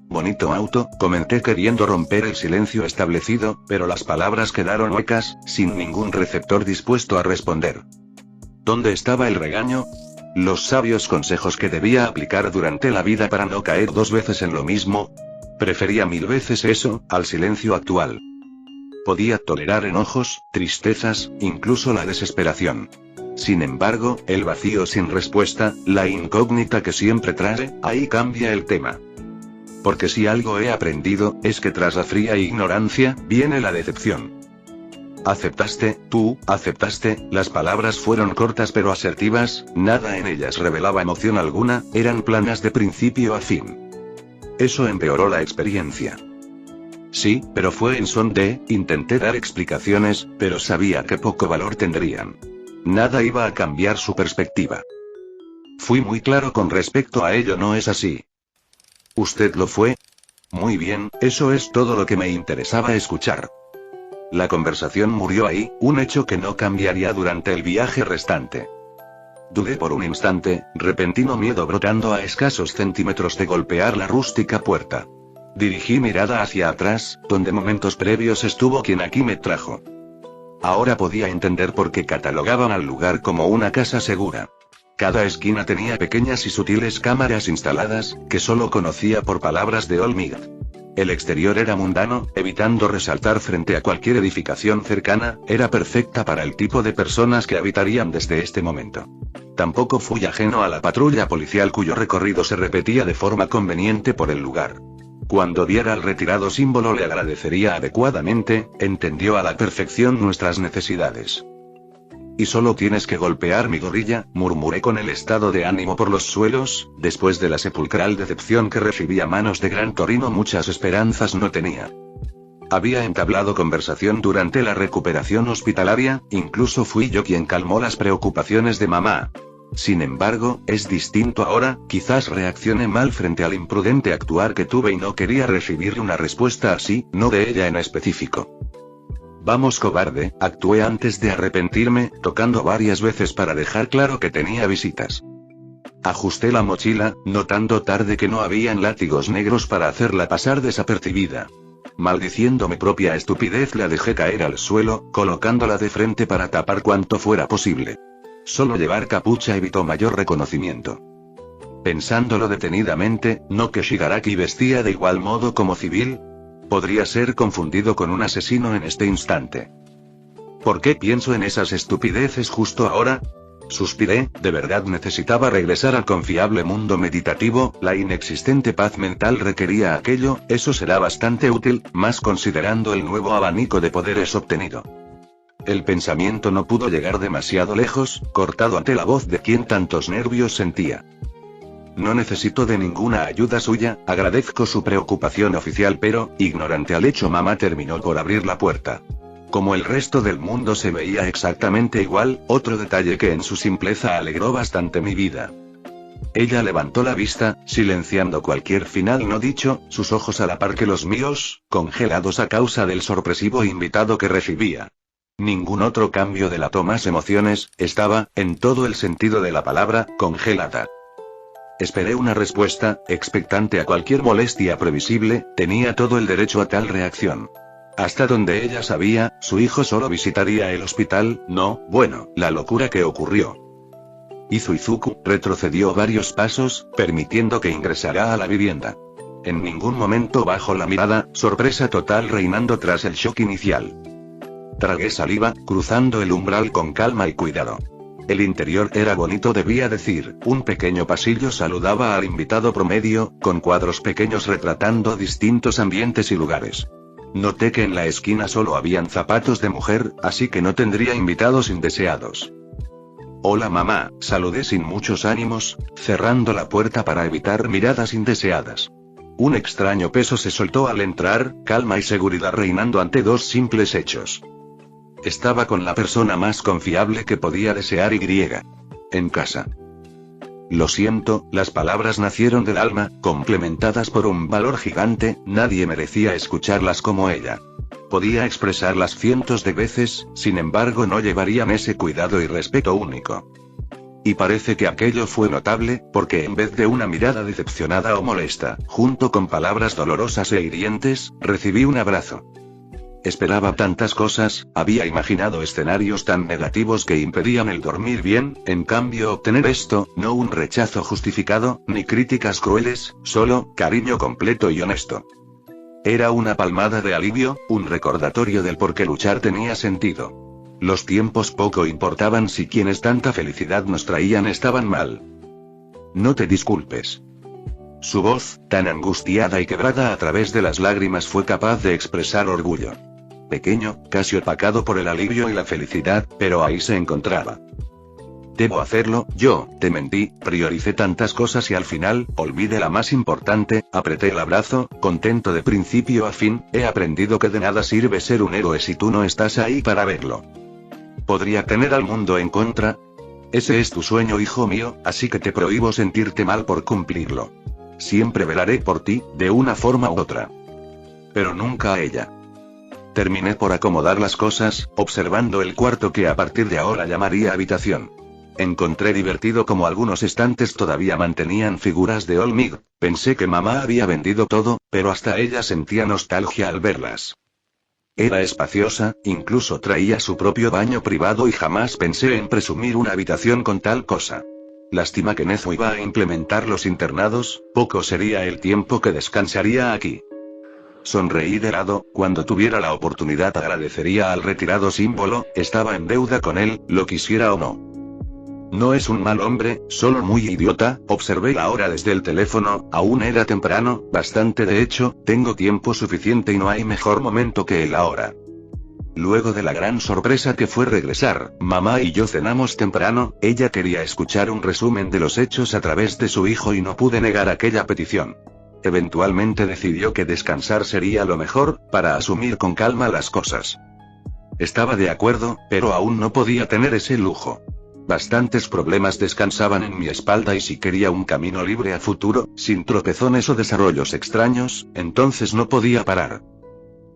Bonito auto, comenté queriendo romper el silencio establecido, pero las palabras quedaron huecas, sin ningún receptor dispuesto a responder. ¿Dónde estaba el regaño? Los sabios consejos que debía aplicar durante la vida para no caer 2 veces en lo mismo. Prefería 1000 veces eso, al silencio actual. Podía tolerar enojos, tristezas, incluso la desesperación. Sin embargo, el vacío sin respuesta, la incógnita que siempre trae, ahí cambia el tema. Porque si algo he aprendido, es que tras la fría ignorancia, viene la decepción. ¿Aceptaste? ¿Tú aceptaste? Las palabras fueron cortas pero asertivas, nada en ellas revelaba emoción alguna, eran planas de principio a fin. Eso empeoró la experiencia. Sí, pero fue en son de, intenté dar explicaciones, pero sabía que poco valor tendrían. Nada iba a cambiar su perspectiva. Fui muy claro con respecto a ello, ¿no es así? ¿Usted lo fue? Muy bien, eso es todo lo que me interesaba escuchar. La conversación murió ahí, un hecho que no cambiaría durante el viaje restante. Dudé por un instante, repentino miedo brotando a escasos centímetros de golpear la rústica puerta. Dirigí mirada hacia atrás, donde momentos previos estuvo quien aquí me trajo. Ahora podía entender por qué catalogaban al lugar como una casa segura. Cada esquina tenía pequeñas y sutiles cámaras instaladas, que solo conocía por palabras de Olmig. El exterior era mundano, evitando resaltar frente a cualquier edificación cercana, era perfecta para el tipo de personas que habitarían desde este momento. Tampoco fui ajeno a la patrulla policial cuyo recorrido se repetía de forma conveniente por el lugar. Cuando viera al retirado símbolo le agradecería adecuadamente, entendió a la perfección nuestras necesidades. Y solo tienes que golpear mi gorrilla, murmuré con el estado de ánimo por los suelos, después de la sepulcral decepción que recibí a manos de Gran Torino muchas esperanzas no tenía. Había entablado conversación durante la recuperación hospitalaria, incluso fui yo quien calmó las preocupaciones de mamá. Sin embargo, es distinto ahora, quizás reaccioné mal frente al imprudente actuar que tuve y no quería recibir una respuesta así, no de ella en específico. Vamos cobarde, actué antes de arrepentirme, tocando varias veces para dejar claro que tenía visitas. Ajusté la mochila, notando tarde que no habían látigos negros para hacerla pasar desapercibida. Maldiciendo mi propia estupidez la dejé caer al suelo, colocándola de frente para tapar cuanto fuera posible. Solo llevar capucha evitó mayor reconocimiento. Pensándolo detenidamente, ¿no que Shigaraki vestía de igual modo como civil? Podría ser confundido con un asesino en este instante. ¿Por qué pienso en esas estupideces justo ahora? Suspiré, de verdad necesitaba regresar al confiable mundo meditativo, la inexistente paz mental requería aquello, eso será bastante útil, más considerando el nuevo abanico de poderes obtenido. El pensamiento no pudo llegar demasiado lejos, cortado ante la voz de quien tantos nervios sentía. No necesito de ninguna ayuda suya, agradezco su preocupación oficial, pero, ignorante al hecho, mamá terminó por abrir la puerta. Como el resto del mundo se veía exactamente igual, otro detalle que en su simpleza alegró bastante mi vida. Ella levantó la vista, silenciando cualquier final no dicho, sus ojos a la par que los míos, congelados a causa del sorpresivo invitado que recibía. Ningún otro cambio delató más emociones, estaba, en todo el sentido de la palabra, congelada. Esperé una respuesta, expectante a cualquier molestia previsible, tenía todo el derecho a tal reacción. Hasta donde ella sabía, su hijo solo visitaría el hospital, no, bueno, la locura que ocurrió. Izuizuku retrocedió varios pasos, permitiendo que ingresara a la vivienda. En ningún momento bajó la mirada, sorpresa total reinando tras el shock inicial. Tragué saliva, cruzando el umbral con calma y cuidado. El interior era bonito, debía decir, un pequeño pasillo saludaba al invitado promedio, con cuadros pequeños retratando distintos ambientes y lugares. Noté que en la esquina solo habían zapatos de mujer, así que no tendría invitados indeseados. Hola mamá, saludé sin muchos ánimos, cerrando la puerta para evitar miradas indeseadas. Un extraño peso se soltó al entrar, calma y seguridad reinando ante dos simples hechos. Estaba con la persona más confiable que podía desear en casa. Lo siento, las palabras nacieron del alma, complementadas por un valor gigante, nadie merecía escucharlas como ella. Podía expresarlas cientos de veces, sin embargo no llevarían ese cuidado y respeto único. Y parece que aquello fue notable, porque en vez de una mirada decepcionada o molesta, junto con palabras dolorosas e hirientes, recibí un abrazo. Esperaba tantas cosas, había imaginado escenarios tan negativos que impedían el dormir bien, en cambio obtener esto, no un rechazo justificado, ni críticas crueles, solo, cariño completo y honesto. Era una palmada de alivio, un recordatorio del por qué luchar tenía sentido. Los tiempos poco importaban si quienes tanta felicidad nos traían estaban mal. No te disculpes. Su voz, tan angustiada y quebrada a través de las lágrimas, fue capaz de expresar orgullo. Pequeño, casi opacado por el alivio y la felicidad, pero ahí se encontraba. Debo hacerlo, yo, te mentí, prioricé tantas cosas y al final, olvidé la más importante, apreté el abrazo, contento de principio a fin, he aprendido que de nada sirve ser un héroe si tú no estás ahí para verlo. ¿Podría tener al mundo en contra? Ese es tu sueño, hijo mío, así que te prohíbo sentirte mal por cumplirlo. Siempre velaré por ti, de una forma u otra. Pero nunca a ella. Terminé por acomodar las cosas, observando el cuarto que a partir de ahora llamaría habitación. Encontré divertido como algunos estantes todavía mantenían figuras de Olmig, pensé que mamá había vendido todo, pero hasta ella sentía nostalgia al verlas. Era espaciosa, incluso traía su propio baño privado y jamás pensé en presumir una habitación con tal cosa. Lástima que Nezu iba a implementar los internados, poco sería el tiempo que descansaría aquí. Sonreí de lado, cuando tuviera la oportunidad agradecería al retirado símbolo, estaba en deuda con él, lo quisiera o no. No es un mal hombre, solo muy idiota, observé la hora desde el teléfono, aún era temprano, bastante de hecho, tengo tiempo suficiente y no hay mejor momento que el ahora. Luego de la gran sorpresa que fue regresar, mamá y yo cenamos temprano, ella quería escuchar un resumen de los hechos a través de su hijo y no pude negar aquella petición. Eventualmente decidió que descansar sería lo mejor, para asumir con calma las cosas. Estaba de acuerdo, pero aún no podía tener ese lujo. Bastantes problemas descansaban en mi espalda y si quería un camino libre a futuro, sin tropezones o desarrollos extraños, entonces no podía parar.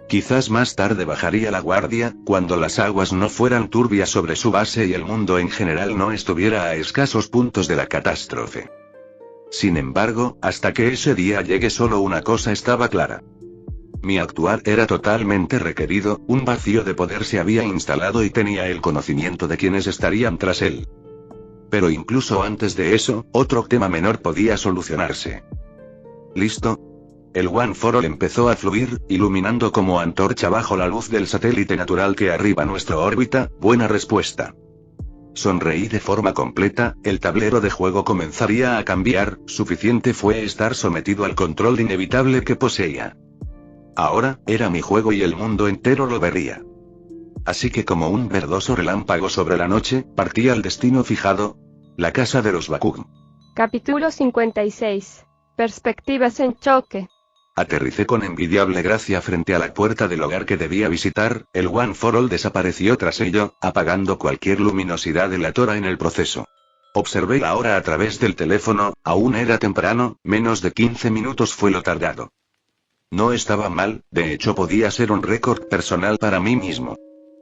Quizás más tarde bajaría la guardia, cuando las aguas no fueran turbias sobre su base y el mundo en general no estuviera a escasos puntos de la catástrofe. Sin embargo, hasta que ese día llegue solo una cosa estaba clara. Mi actuar era totalmente requerido, un vacío de poder se había instalado y tenía el conocimiento de quienes estarían tras él. Pero incluso antes de eso, otro tema menor podía solucionarse. ¿Listo? El One for All empezó a fluir, iluminando como antorcha bajo la luz del satélite natural que arriba nuestra órbita, buena respuesta. Sonreí de forma completa, el tablero de juego comenzaría a cambiar, suficiente fue estar sometido al control inevitable que poseía. Ahora, era mi juego y el mundo entero lo vería. Así que como un verdoso relámpago sobre la noche, partí al destino fijado, la casa de los Bakugan. Capítulo 56. Perspectivas en choque. Aterricé con envidiable gracia frente a la puerta del hogar que debía visitar, el One for All desapareció tras ello, apagando cualquier luminosidad aleatoria en el proceso. Observé la hora a través del teléfono, aún era temprano, menos de 15 minutos fue lo tardado. No estaba mal, de hecho podía ser un récord personal para mí mismo.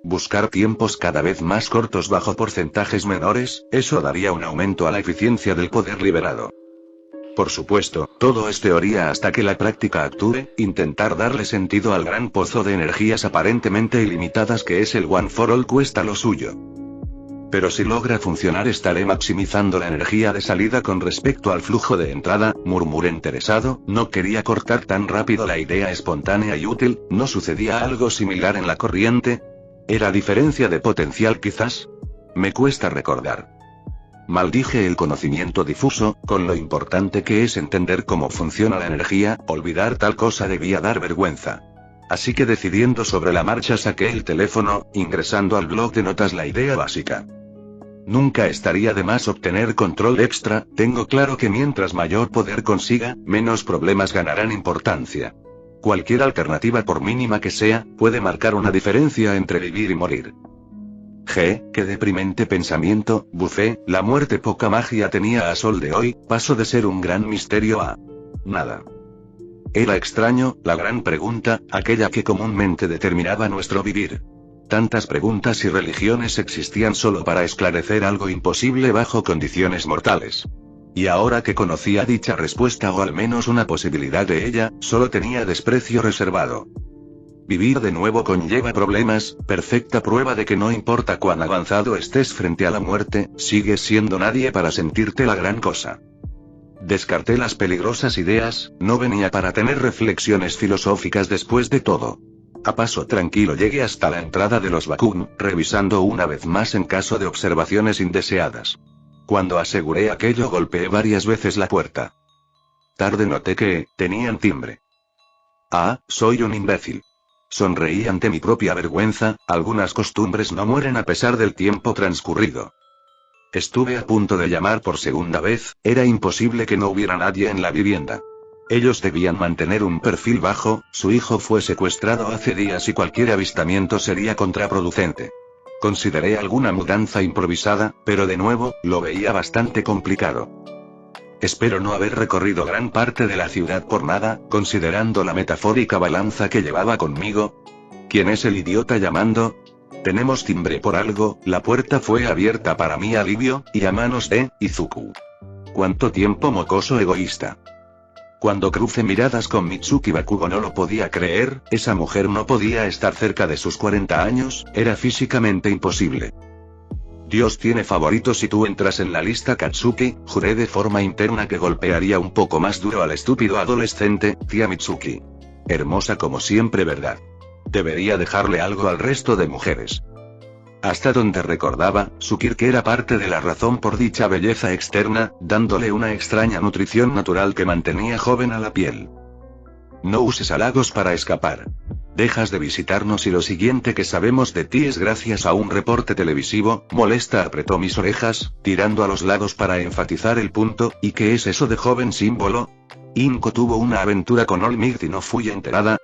Buscar tiempos cada vez más cortos bajo porcentajes menores, eso daría un aumento a la eficiencia del poder liberado. Por supuesto, todo es teoría hasta que la práctica actúe, intentar darle sentido al gran pozo de energías aparentemente ilimitadas que es el One for All cuesta lo suyo. Pero si logra funcionar estaré maximizando la energía de salida con respecto al flujo de entrada, murmuré interesado, no quería cortar tan rápido la idea espontánea y útil, ¿no sucedía algo similar en la corriente? ¿Era diferencia de potencial quizás? Me cuesta recordar. Maldije el conocimiento difuso, con lo importante que es entender cómo funciona la energía, olvidar tal cosa debía dar vergüenza. Así que decidiendo sobre la marcha saqué el teléfono, ingresando al blog de notas la idea básica. Nunca estaría de más obtener control extra, tengo claro que mientras mayor poder consiga, menos problemas ganarán importancia. Cualquier alternativa por mínima que sea, puede marcar una diferencia entre vivir y morir. Qué deprimente pensamiento, bufé, la muerte poca magia tenía a sol de hoy, paso de ser un gran misterio a nada. Era extraño, la gran pregunta, aquella que comúnmente determinaba nuestro vivir. Tantas preguntas y religiones existían solo para esclarecer algo imposible bajo condiciones mortales. Y ahora que conocía dicha respuesta o al menos una posibilidad de ella, solo tenía desprecio reservado. Vivir de nuevo conlleva problemas, perfecta prueba de que no importa cuán avanzado estés frente a la muerte, sigues siendo nadie para sentirte la gran cosa. Descarté las peligrosas ideas, no venía para tener reflexiones filosóficas después de todo. A paso tranquilo llegué hasta la entrada de los Bakun, revisando una vez más en caso de observaciones indeseadas. Cuando aseguré aquello golpeé varias veces la puerta. Tarde noté que, tenían timbre. Ah, soy un imbécil. Sonreí ante mi propia vergüenza, algunas costumbres no mueren a pesar del tiempo transcurrido. Estuve a punto de llamar por segunda vez, era imposible que no hubiera nadie en la vivienda. Ellos debían mantener un perfil bajo, su hijo fue secuestrado hace días y cualquier avistamiento sería contraproducente. Consideré alguna mudanza improvisada, pero de nuevo, lo veía bastante complicado. Espero no haber recorrido gran parte de la ciudad por nada, considerando la metafórica balanza que llevaba conmigo. ¿Quién es el idiota llamando? Tenemos timbre por algo, la puerta fue abierta para mi alivio, y a manos de Izuku. ¿Cuánto tiempo mocoso egoísta? Cuando crucé miradas con Mitsuki Bakugo no lo podía creer, esa mujer no podía estar cerca de sus 40 años, era físicamente imposible. Dios tiene favoritos y tú entras en la lista Katsuki, juré de forma interna que golpearía un poco más duro al estúpido adolescente, tía Mitsuki. Hermosa como siempre, ¿verdad? Debería dejarle algo al resto de mujeres. Hasta donde recordaba, su quirk era parte de la razón por dicha belleza externa, dándole una extraña nutrición natural que mantenía joven a la piel. No uses halagos para escapar. Dejas de visitarnos y lo siguiente que sabemos de ti es gracias a un reporte televisivo, molesta apretó mis orejas, tirando a los lados para enfatizar el punto, ¿y qué es eso de joven símbolo? Inko tuvo una aventura con Olmigt y no fui enterada.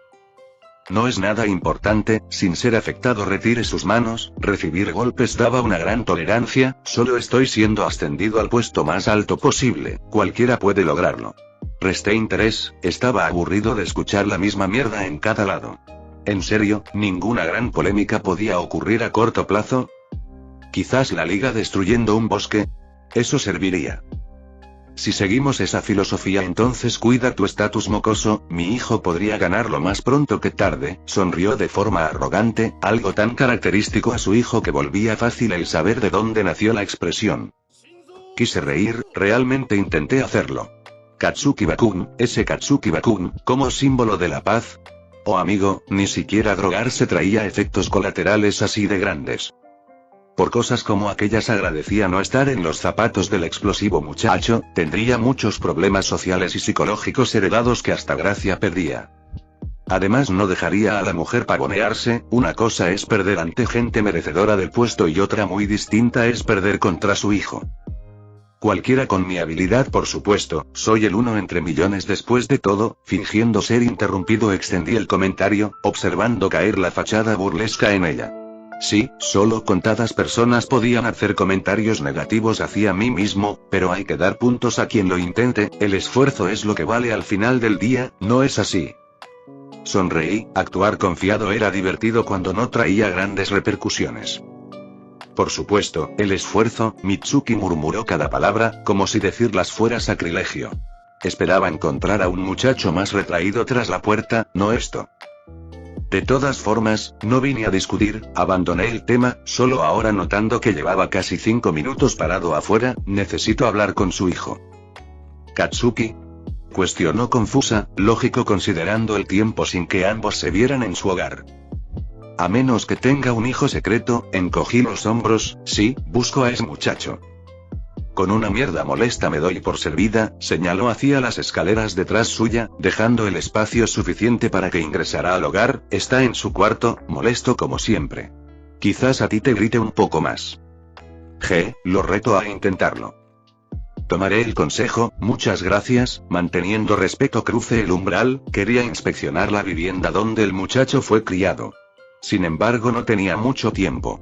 No es nada importante, sin ser afectado retire sus manos, recibir golpes daba una gran tolerancia, solo estoy siendo ascendido al puesto más alto posible, cualquiera puede lograrlo. Resté interés, estaba aburrido de escuchar la misma mierda en cada lado. ¿En serio, ninguna gran polémica podía ocurrir a corto plazo? ¿Quizás la liga destruyendo un bosque? Eso serviría. Si seguimos esa filosofía entonces cuida tu estatus mocoso, mi hijo podría ganarlo más pronto que tarde, sonrió de forma arrogante, algo tan característico a su hijo que volvía fácil el saber de dónde nació la expresión. Quise reír, realmente intenté hacerlo. Katsuki Bakun, ese Katsuki Bakun, como símbolo de la paz. Oh amigo, ni siquiera drogarse traía efectos colaterales así de grandes. Por cosas como aquellas agradecía no estar en los zapatos del explosivo muchacho, tendría muchos problemas sociales y psicológicos heredados que hasta gracia perdía. Además no dejaría a la mujer pavonearse, una cosa es perder ante gente merecedora del puesto y otra muy distinta es perder contra su hijo. Cualquiera con mi habilidad por supuesto, soy el uno entre millones después de todo, fingiendo ser interrumpido extendí el comentario, observando caer la fachada burlesca en ella. Sí, solo contadas personas podían hacer comentarios negativos hacia mí mismo, pero hay que dar puntos a quien lo intente, el esfuerzo es lo que vale al final del día, ¿no es así? Sonreí, actuar confiado era divertido cuando no traía grandes repercusiones. Por supuesto, el esfuerzo, Mitsuki murmuró cada palabra, como si decirlas fuera sacrilegio. Esperaba encontrar a un muchacho más retraído tras la puerta, no esto. De todas formas, no vine a discutir, abandoné el tema, solo ahora notando que llevaba casi 5 minutos parado afuera, necesito hablar con su hijo. ¿Katsuki? Cuestionó confusa, lógico considerando el tiempo sin que ambos se vieran en su hogar. A menos que tenga un hijo secreto, encogí los hombros, sí, busco a ese muchacho. Con una mierda molesta me doy por servida, señaló hacia las escaleras detrás suya, dejando el espacio suficiente para que ingresara al hogar, está en su cuarto, molesto como siempre. Quizás a ti te grite un poco más. Lo reto a intentarlo. Tomaré el consejo, muchas gracias, manteniendo respeto crucé el umbral, quería inspeccionar la vivienda donde el muchacho fue criado. Sin embargo no tenía mucho tiempo.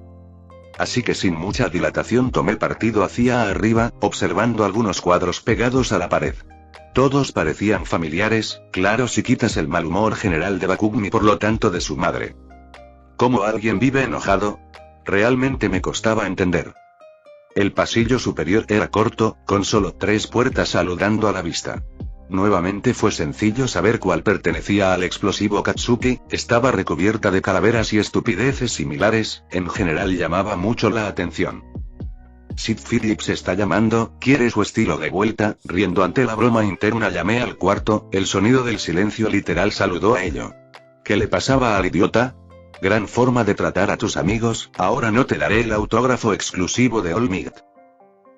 Así que sin mucha dilatación tomé partido hacia arriba, observando algunos cuadros pegados a la pared. Todos parecían familiares, claro si quitas el mal humor general de Bakugumi y por lo tanto de su madre. ¿Cómo alguien vive enojado? Realmente me costaba entender. El pasillo superior era corto, con solo 3 puertas saludando a la vista. Nuevamente fue sencillo saber cuál pertenecía al explosivo Katsuki, estaba recubierta de calaveras y estupideces similares, en general llamaba mucho la atención. Sid Phillips está llamando, ¿quiere su estilo de vuelta? Riendo ante la broma interna llamé al cuarto, el sonido del silencio literal saludó a ello. ¿Qué le pasaba al idiota? Gran forma de tratar a tus amigos, ahora no te daré el autógrafo exclusivo de All Might.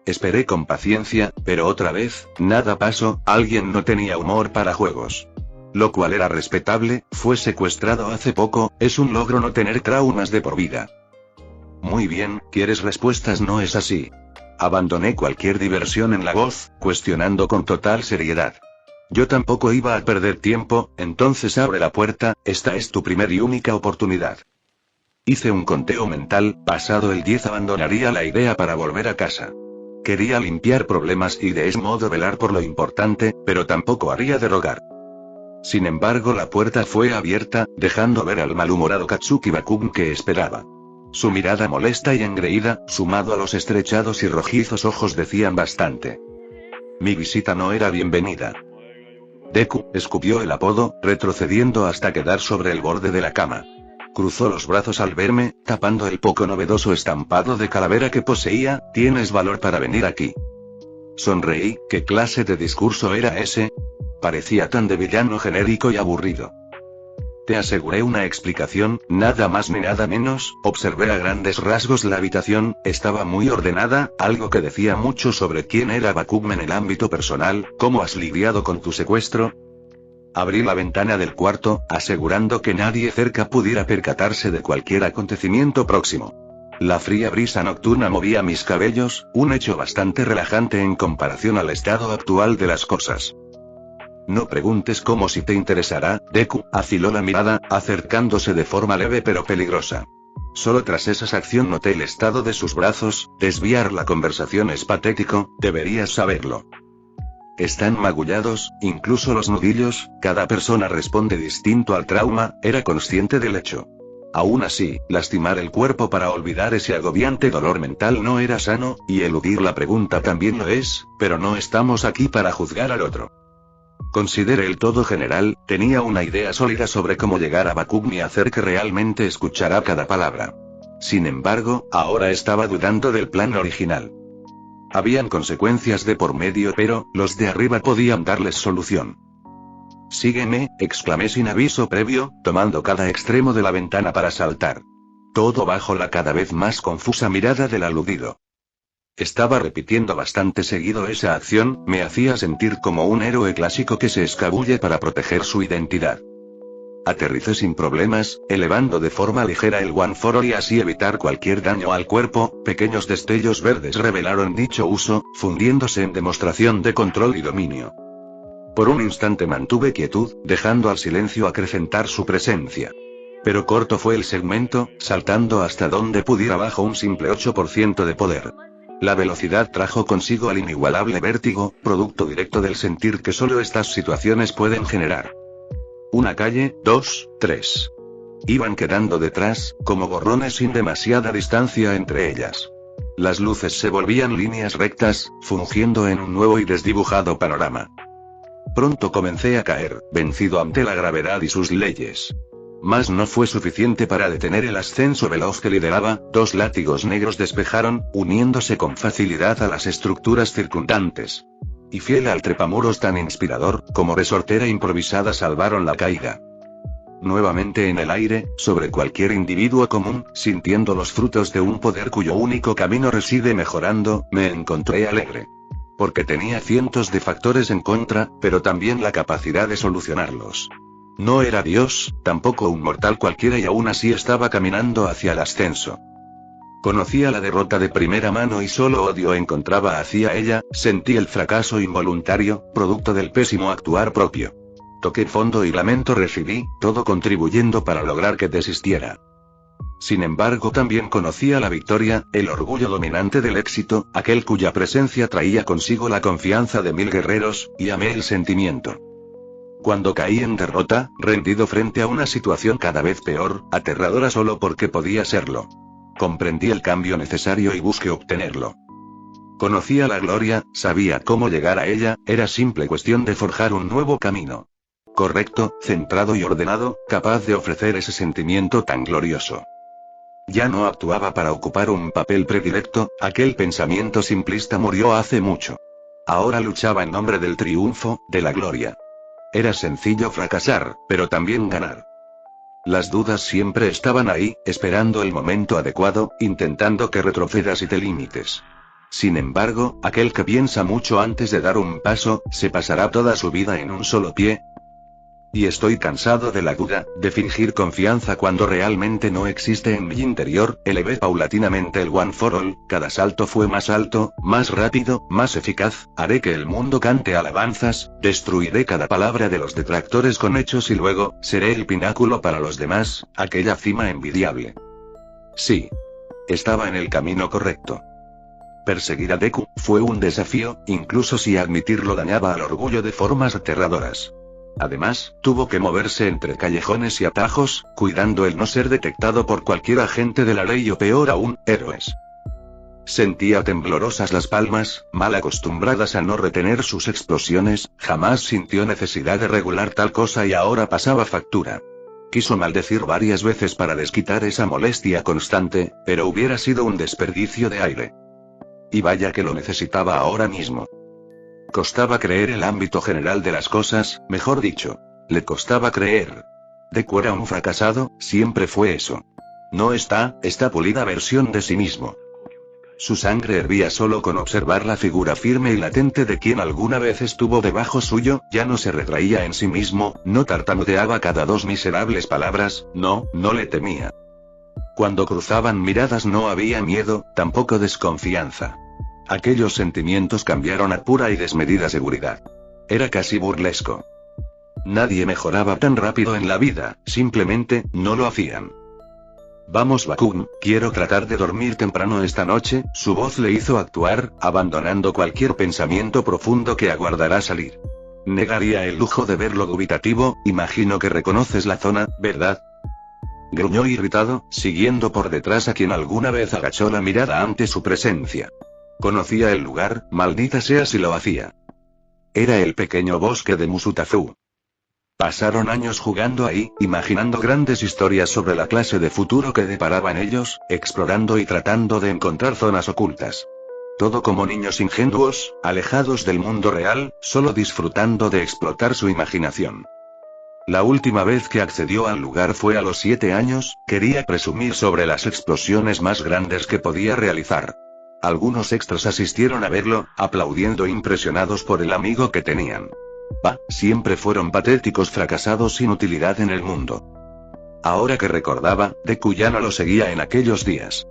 Esperé con paciencia, pero otra vez, nada pasó, alguien no tenía humor para juegos. Lo cual era respetable, fue secuestrado hace poco, es un logro no tener traumas de por vida. Muy bien, ¿quieres respuestas? No es así. Abandoné cualquier diversión en la voz, cuestionando con total seriedad. Yo tampoco iba a perder tiempo, entonces abre la puerta, esta es tu primera y única oportunidad. Hice un conteo mental, pasado el 10 abandonaría la idea para volver a casa. Quería limpiar problemas y de ese modo velar por lo importante, pero tampoco haría de rogar. Sin embargo la puerta fue abierta, dejando ver al malhumorado Katsuki Bakugumi que esperaba. Su mirada molesta y engreída, sumado a los estrechados y rojizos ojos decían bastante. Mi visita no era bienvenida. Deku, escupió el apodo, retrocediendo hasta quedar sobre el borde de la cama. Cruzó los brazos al verme, tapando el poco novedoso estampado de calavera que poseía, ¿tienes valor para venir aquí? Sonreí, ¿qué clase de discurso era ese? Parecía tan de villano genérico y aburrido. Te aseguré una explicación, nada más ni nada menos, observé a grandes rasgos la habitación, estaba muy ordenada, algo que decía mucho sobre quién era Bakugumi en el ámbito personal, ¿cómo has lidiado con tu secuestro? Abrí la ventana del cuarto, asegurando que nadie cerca pudiera percatarse de cualquier acontecimiento próximo. La fría brisa nocturna movía mis cabellos, un hecho bastante relajante en comparación al estado actual de las cosas. No preguntes cómo si te interesará, Deku, afiló la mirada, acercándose de forma leve pero peligrosa. Solo tras esa acción noté el estado de sus brazos, desviar la conversación es patético, deberías saberlo. Están magullados, incluso los nudillos, cada persona responde distinto al trauma, era consciente del hecho. Aún así, lastimar el cuerpo para olvidar ese agobiante dolor mental no era sano, y eludir la pregunta también lo es, pero no estamos aquí para juzgar al otro. Considere el todo general, tenía una idea sólida sobre cómo llegar a Bakugumi y hacer que realmente escuchara cada palabra. Sin embargo, ahora estaba dudando del plan original. Habían consecuencias de por medio pero, los de arriba podían darles solución. Sígueme, exclamé sin aviso previo, tomando cada extremo de la ventana para saltar. Todo bajo la cada vez más confusa mirada del aludido. Estaba repitiendo bastante seguido esa acción, me hacía sentir como un héroe clásico que se escabulle para proteger su identidad. Aterricé sin problemas, elevando de forma ligera el One for All y así evitar cualquier daño al cuerpo, pequeños destellos verdes revelaron dicho uso, fundiéndose en demostración de control y dominio. Por un instante mantuve quietud, dejando al silencio acrecentar su presencia. Pero corto fue el segmento, saltando hasta donde pudiera bajo un simple 8% de poder. La velocidad trajo consigo al inigualable vértigo, producto directo del sentir que solo estas situaciones pueden generar. una calle, 2, 3. Iban quedando detrás, como borrones sin demasiada distancia entre ellas. Las luces se volvían líneas rectas, fungiendo en un nuevo y desdibujado panorama. Pronto comencé a caer, vencido ante la gravedad y sus leyes. Mas no fue suficiente para detener el ascenso veloz que lideraba. 2 látigos negros despejaron, uniéndose con facilidad a las estructuras circundantes. Y fiel al trepamuros tan inspirador, como resortera improvisada salvaron la caída. Nuevamente en el aire, sobre cualquier individuo común, sintiendo los frutos de un poder cuyo único camino reside mejorando, me encontré alegre. Porque tenía cientos de factores en contra, pero también la capacidad de solucionarlos. No era Dios, tampoco un mortal cualquiera, y aún así estaba caminando hacia el ascenso. Conocía la derrota de primera mano y solo odio encontraba hacia ella. Sentí el fracaso involuntario, producto del pésimo actuar propio. Toqué fondo y lamento recibí, todo contribuyendo para lograr que desistiera. Sin embargo, también conocía la victoria, el orgullo dominante del éxito, aquel cuya presencia traía consigo la confianza de 1000 guerreros, y amé el sentimiento. Cuando caí en derrota, rendido frente a una situación cada vez peor, aterradora solo porque podía serlo. Comprendí el cambio necesario y busqué obtenerlo. Conocía la gloria, sabía cómo llegar a ella, era simple cuestión de forjar un nuevo camino. Correcto, centrado y ordenado, capaz de ofrecer ese sentimiento tan glorioso. Ya no actuaba para ocupar un papel predilecto, aquel pensamiento simplista murió hace mucho. Ahora luchaba en nombre del triunfo, de la gloria. Era sencillo fracasar, pero también ganar. Las dudas siempre estaban ahí, esperando el momento adecuado, intentando que retrocedas y te limites. Sin embargo, aquel que piensa mucho antes de dar un paso, se pasará toda su vida en un solo pie. Y estoy cansado de la duda, de fingir confianza cuando realmente no existe en mi interior. Elevé paulatinamente el One for All, cada salto fue más alto, más rápido, más eficaz. Haré que el mundo cante alabanzas, destruiré cada palabra de los detractores con hechos y luego, seré el pináculo para los demás, aquella cima envidiable. Sí. Estaba en el camino correcto. Perseguir a Deku fue un desafío, incluso si admitirlo dañaba al orgullo de formas aterradoras. Además, tuvo que moverse entre callejones y atajos, cuidando el no ser detectado por cualquier agente de la ley o peor aún, héroes. Sentía temblorosas las palmas, mal acostumbradas a no retener sus explosiones, jamás sintió necesidad de regular tal cosa y ahora pasaba factura. Quiso maldecir varias veces para desquitar esa molestia constante, pero hubiera sido un desperdicio de aire. Y vaya que lo necesitaba ahora mismo. Costaba creer el ámbito general de las cosas, mejor dicho. Le costaba creer. Deku era un fracasado, siempre fue eso. No esta pulida versión de sí mismo. Su sangre hervía solo con observar la figura firme y latente de quien alguna vez estuvo debajo suyo, ya no se retraía en sí mismo, no tartamudeaba cada 2 miserables palabras, no le temía. Cuando cruzaban miradas no había miedo, tampoco desconfianza. Aquellos sentimientos cambiaron a pura y desmedida seguridad. Era casi burlesco. Nadie mejoraba tan rápido en la vida, simplemente, no lo hacían. Vamos Bakun, quiero tratar de dormir temprano esta noche. Su voz le hizo actuar, abandonando cualquier pensamiento profundo que aguardará salir. Negaría el lujo de verlo dubitativo. Imagino que reconoces la zona, ¿verdad? Gruñó irritado, siguiendo por detrás a quien alguna vez agachó la mirada ante su presencia. Conocía el lugar, maldita sea si lo hacía. Era el pequeño bosque de Musutafu. Pasaron años jugando ahí, imaginando grandes historias sobre la clase de futuro que deparaban ellos, explorando y tratando de encontrar zonas ocultas. Todo como niños ingenuos, alejados del mundo real, solo disfrutando de explotar su imaginación. La última vez que accedió al lugar fue a los 7 años, quería presumir sobre las explosiones más grandes que podía realizar. Algunos extras asistieron a verlo, aplaudiendo impresionados por el amigo que tenían. Siempre fueron patéticos fracasados sin utilidad en el mundo. Ahora que recordaba, Deku ya no lo seguía en aquellos días.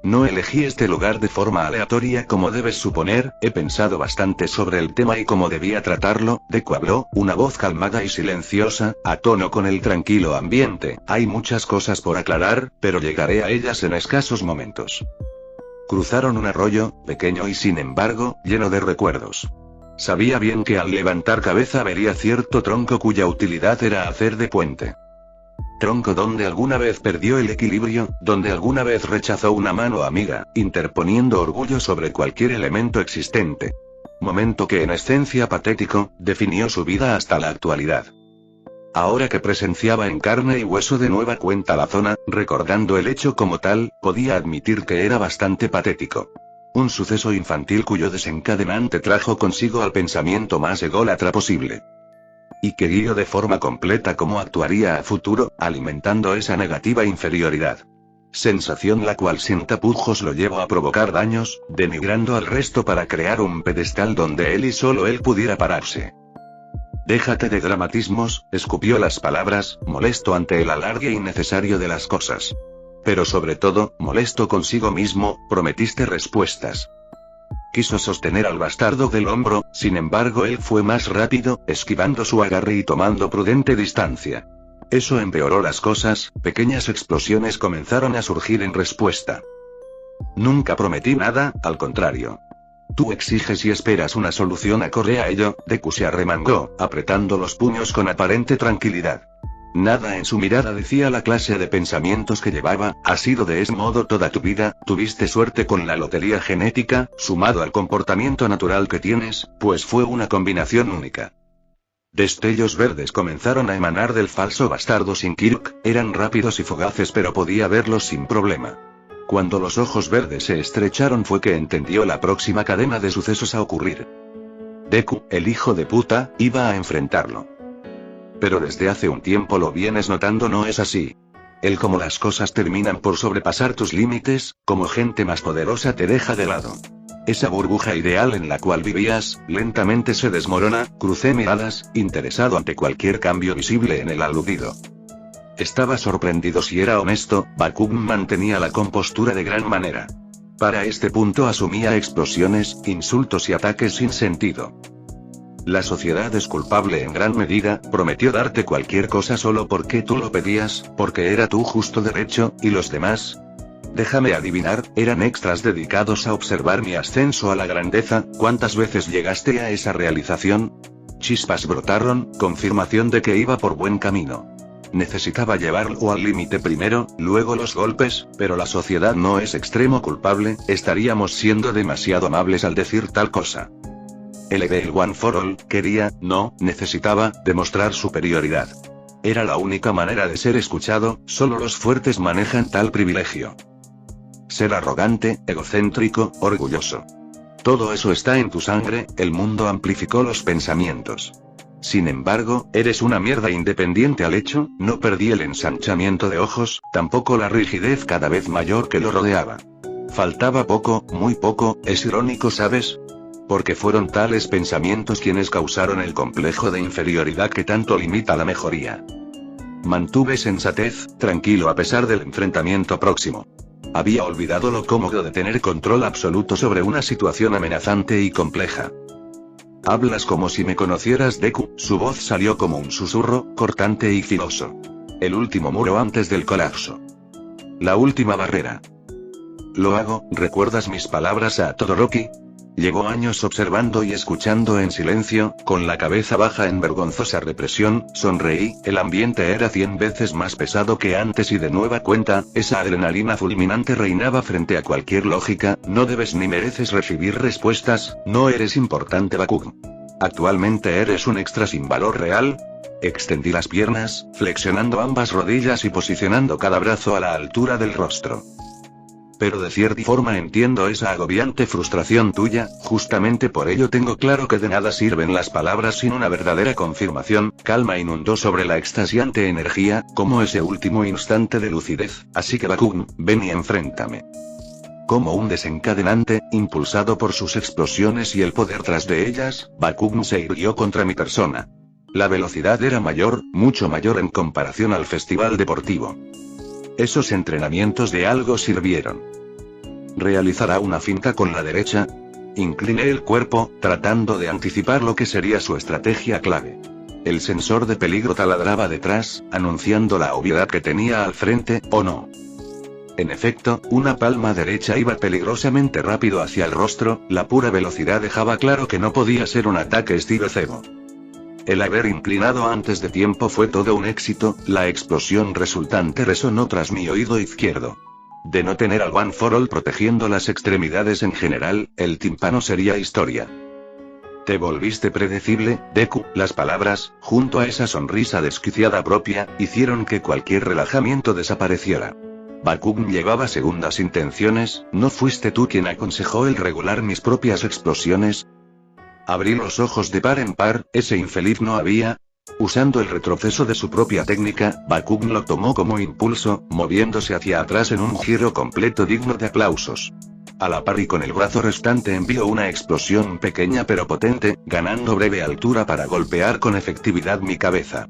No elegí este lugar de forma aleatoria como debes suponer, he pensado bastante sobre el tema y cómo debía tratarlo. Deku habló, una voz calmada y silenciosa, a tono con el tranquilo ambiente. Hay muchas cosas por aclarar, pero llegaré a ellas en escasos momentos. Cruzaron un arroyo, pequeño y sin embargo, lleno de recuerdos. Sabía bien que al levantar cabeza vería cierto tronco cuya utilidad era hacer de puente. Tronco donde alguna vez perdió el equilibrio, donde alguna vez rechazó una mano amiga, interponiendo orgullo sobre cualquier elemento existente. Momento que en esencia patético, definió su vida hasta la actualidad. Ahora que presenciaba en carne y hueso de nueva cuenta la zona, recordando el hecho como tal, podía admitir que era bastante patético. Un suceso infantil cuyo desencadenante trajo consigo al pensamiento más ególatra posible. Y que guió de forma completa cómo actuaría a futuro, alimentando esa negativa inferioridad. Sensación la cual sin tapujos lo llevó a provocar daños, denigrando al resto para crear un pedestal donde él y solo él pudiera pararse. Déjate de dramatismos, escupió las palabras, molesto ante el alargue innecesario de las cosas. Pero sobre todo, molesto consigo mismo, prometiste respuestas. Quiso sostener al bastardo del hombro, sin embargo él fue más rápido, esquivando su agarre y tomando prudente distancia. Eso empeoró las cosas, pequeñas explosiones comenzaron a surgir en respuesta. Nunca prometí nada, al contrario. Tú exiges y esperas una solución acorde a ello, Deku se arremangó, apretando los puños con aparente tranquilidad. Nada en su mirada decía la clase de pensamientos que llevaba. Ha sido de ese modo toda tu vida, tuviste suerte con la lotería genética, sumado al comportamiento natural que tienes, pues fue una combinación única. Destellos verdes comenzaron a emanar del falso bastardo sin Kirk, eran rápidos y fugaces pero podía verlos sin problema. Cuando los ojos verdes se estrecharon fue que entendió la próxima cadena de sucesos a ocurrir. Deku, el hijo de puta, iba a enfrentarlo. Pero desde hace un tiempo lo vienes notando, ¿no es así? El cómo las cosas terminan por sobrepasar tus límites, como gente más poderosa te deja de lado. Esa burbuja ideal en la cual vivías, lentamente se desmorona. Crucé miradas, interesado ante cualquier cambio visible en el aludido. Estaba sorprendido. Si era honesto, Bakugan mantenía la compostura de gran manera. Para este punto asumía explosiones, insultos y ataques sin sentido. La sociedad es culpable en gran medida, prometió darte cualquier cosa solo porque tú lo pedías, porque era tu justo derecho, y los demás. Déjame adivinar, eran extras dedicados a observar mi ascenso a la grandeza. ¿Cuántas veces llegaste a esa realización? Chispas brotaron, confirmación de que iba por buen camino. Necesitaba llevarlo al límite primero, luego los golpes, pero la sociedad no es extremo culpable, estaríamos siendo demasiado amables al decir tal cosa. El One for All, quería, no, necesitaba, demostrar superioridad. Era la única manera de ser escuchado, solo los fuertes manejan tal privilegio. Ser arrogante, egocéntrico, orgulloso. Todo eso está en tu sangre, el mundo amplificó los pensamientos. Sin embargo, eres una mierda independiente al hecho, no perdí el ensanchamiento de ojos, tampoco la rigidez cada vez mayor que lo rodeaba. Faltaba poco, muy poco, es irónico, ¿sabes? Porque fueron tales pensamientos quienes causaron el complejo de inferioridad que tanto limita la mejoría. Mantuve sensatez, tranquilo a pesar del enfrentamiento próximo. Había olvidado lo cómodo de tener control absoluto sobre una situación amenazante y compleja. Hablas como si me conocieras, Deku. Su voz salió como un susurro, cortante y filoso. El último muro antes del colapso. La última barrera. Lo hago, ¿recuerdas mis palabras a Todoroki? Llevó años observando y escuchando en silencio, con la cabeza baja en vergonzosa represión. Sonreí, el ambiente era 100 veces más pesado que antes y de nueva cuenta, esa adrenalina fulminante reinaba frente a cualquier lógica. No debes ni mereces recibir respuestas, no eres importante, Bakugan. Actualmente eres un extra sin valor real. Extendí las piernas, flexionando ambas rodillas y posicionando cada brazo a la altura del rostro. Pero de cierta forma entiendo esa agobiante frustración tuya, justamente por ello tengo claro que de nada sirven las palabras sin una verdadera confirmación. Calma inundó sobre la extasiante energía, como ese último instante de lucidez, así que Bakugan, ven y enfréntame. Como un desencadenante, impulsado por sus explosiones y el poder tras de ellas, Bakugan se irguió contra mi persona. La velocidad era mayor, mucho mayor en comparación al festival deportivo. Esos entrenamientos de algo sirvieron. ¿Realizará una finta con la derecha? Incliné el cuerpo, tratando de anticipar lo que sería su estrategia clave. El sensor de peligro taladraba detrás, anunciando la obviedad que tenía al frente, ¿o no? En efecto, una palma derecha iba peligrosamente rápido hacia el rostro, la pura velocidad dejaba claro que no podía ser un ataque estilo cebo. El haber inclinado antes de tiempo fue todo un éxito, la explosión resultante resonó tras mi oído izquierdo. De no tener al One for All protegiendo las extremidades en general, el tímpano sería historia. Te volviste predecible, Deku. Las palabras, junto a esa sonrisa desquiciada propia, hicieron que cualquier relajamiento desapareciera. Bakugn llevaba segundas intenciones, ¿no fuiste tú quien aconsejó el regular mis propias explosiones? Abrí los ojos de par en par, ese infeliz no había... Usando el retroceso de su propia técnica, Bakugn lo tomó como impulso, moviéndose hacia atrás en un giro completo digno de aplausos. A la par y con el brazo restante envió una explosión pequeña pero potente, ganando breve altura para golpear con efectividad mi cabeza.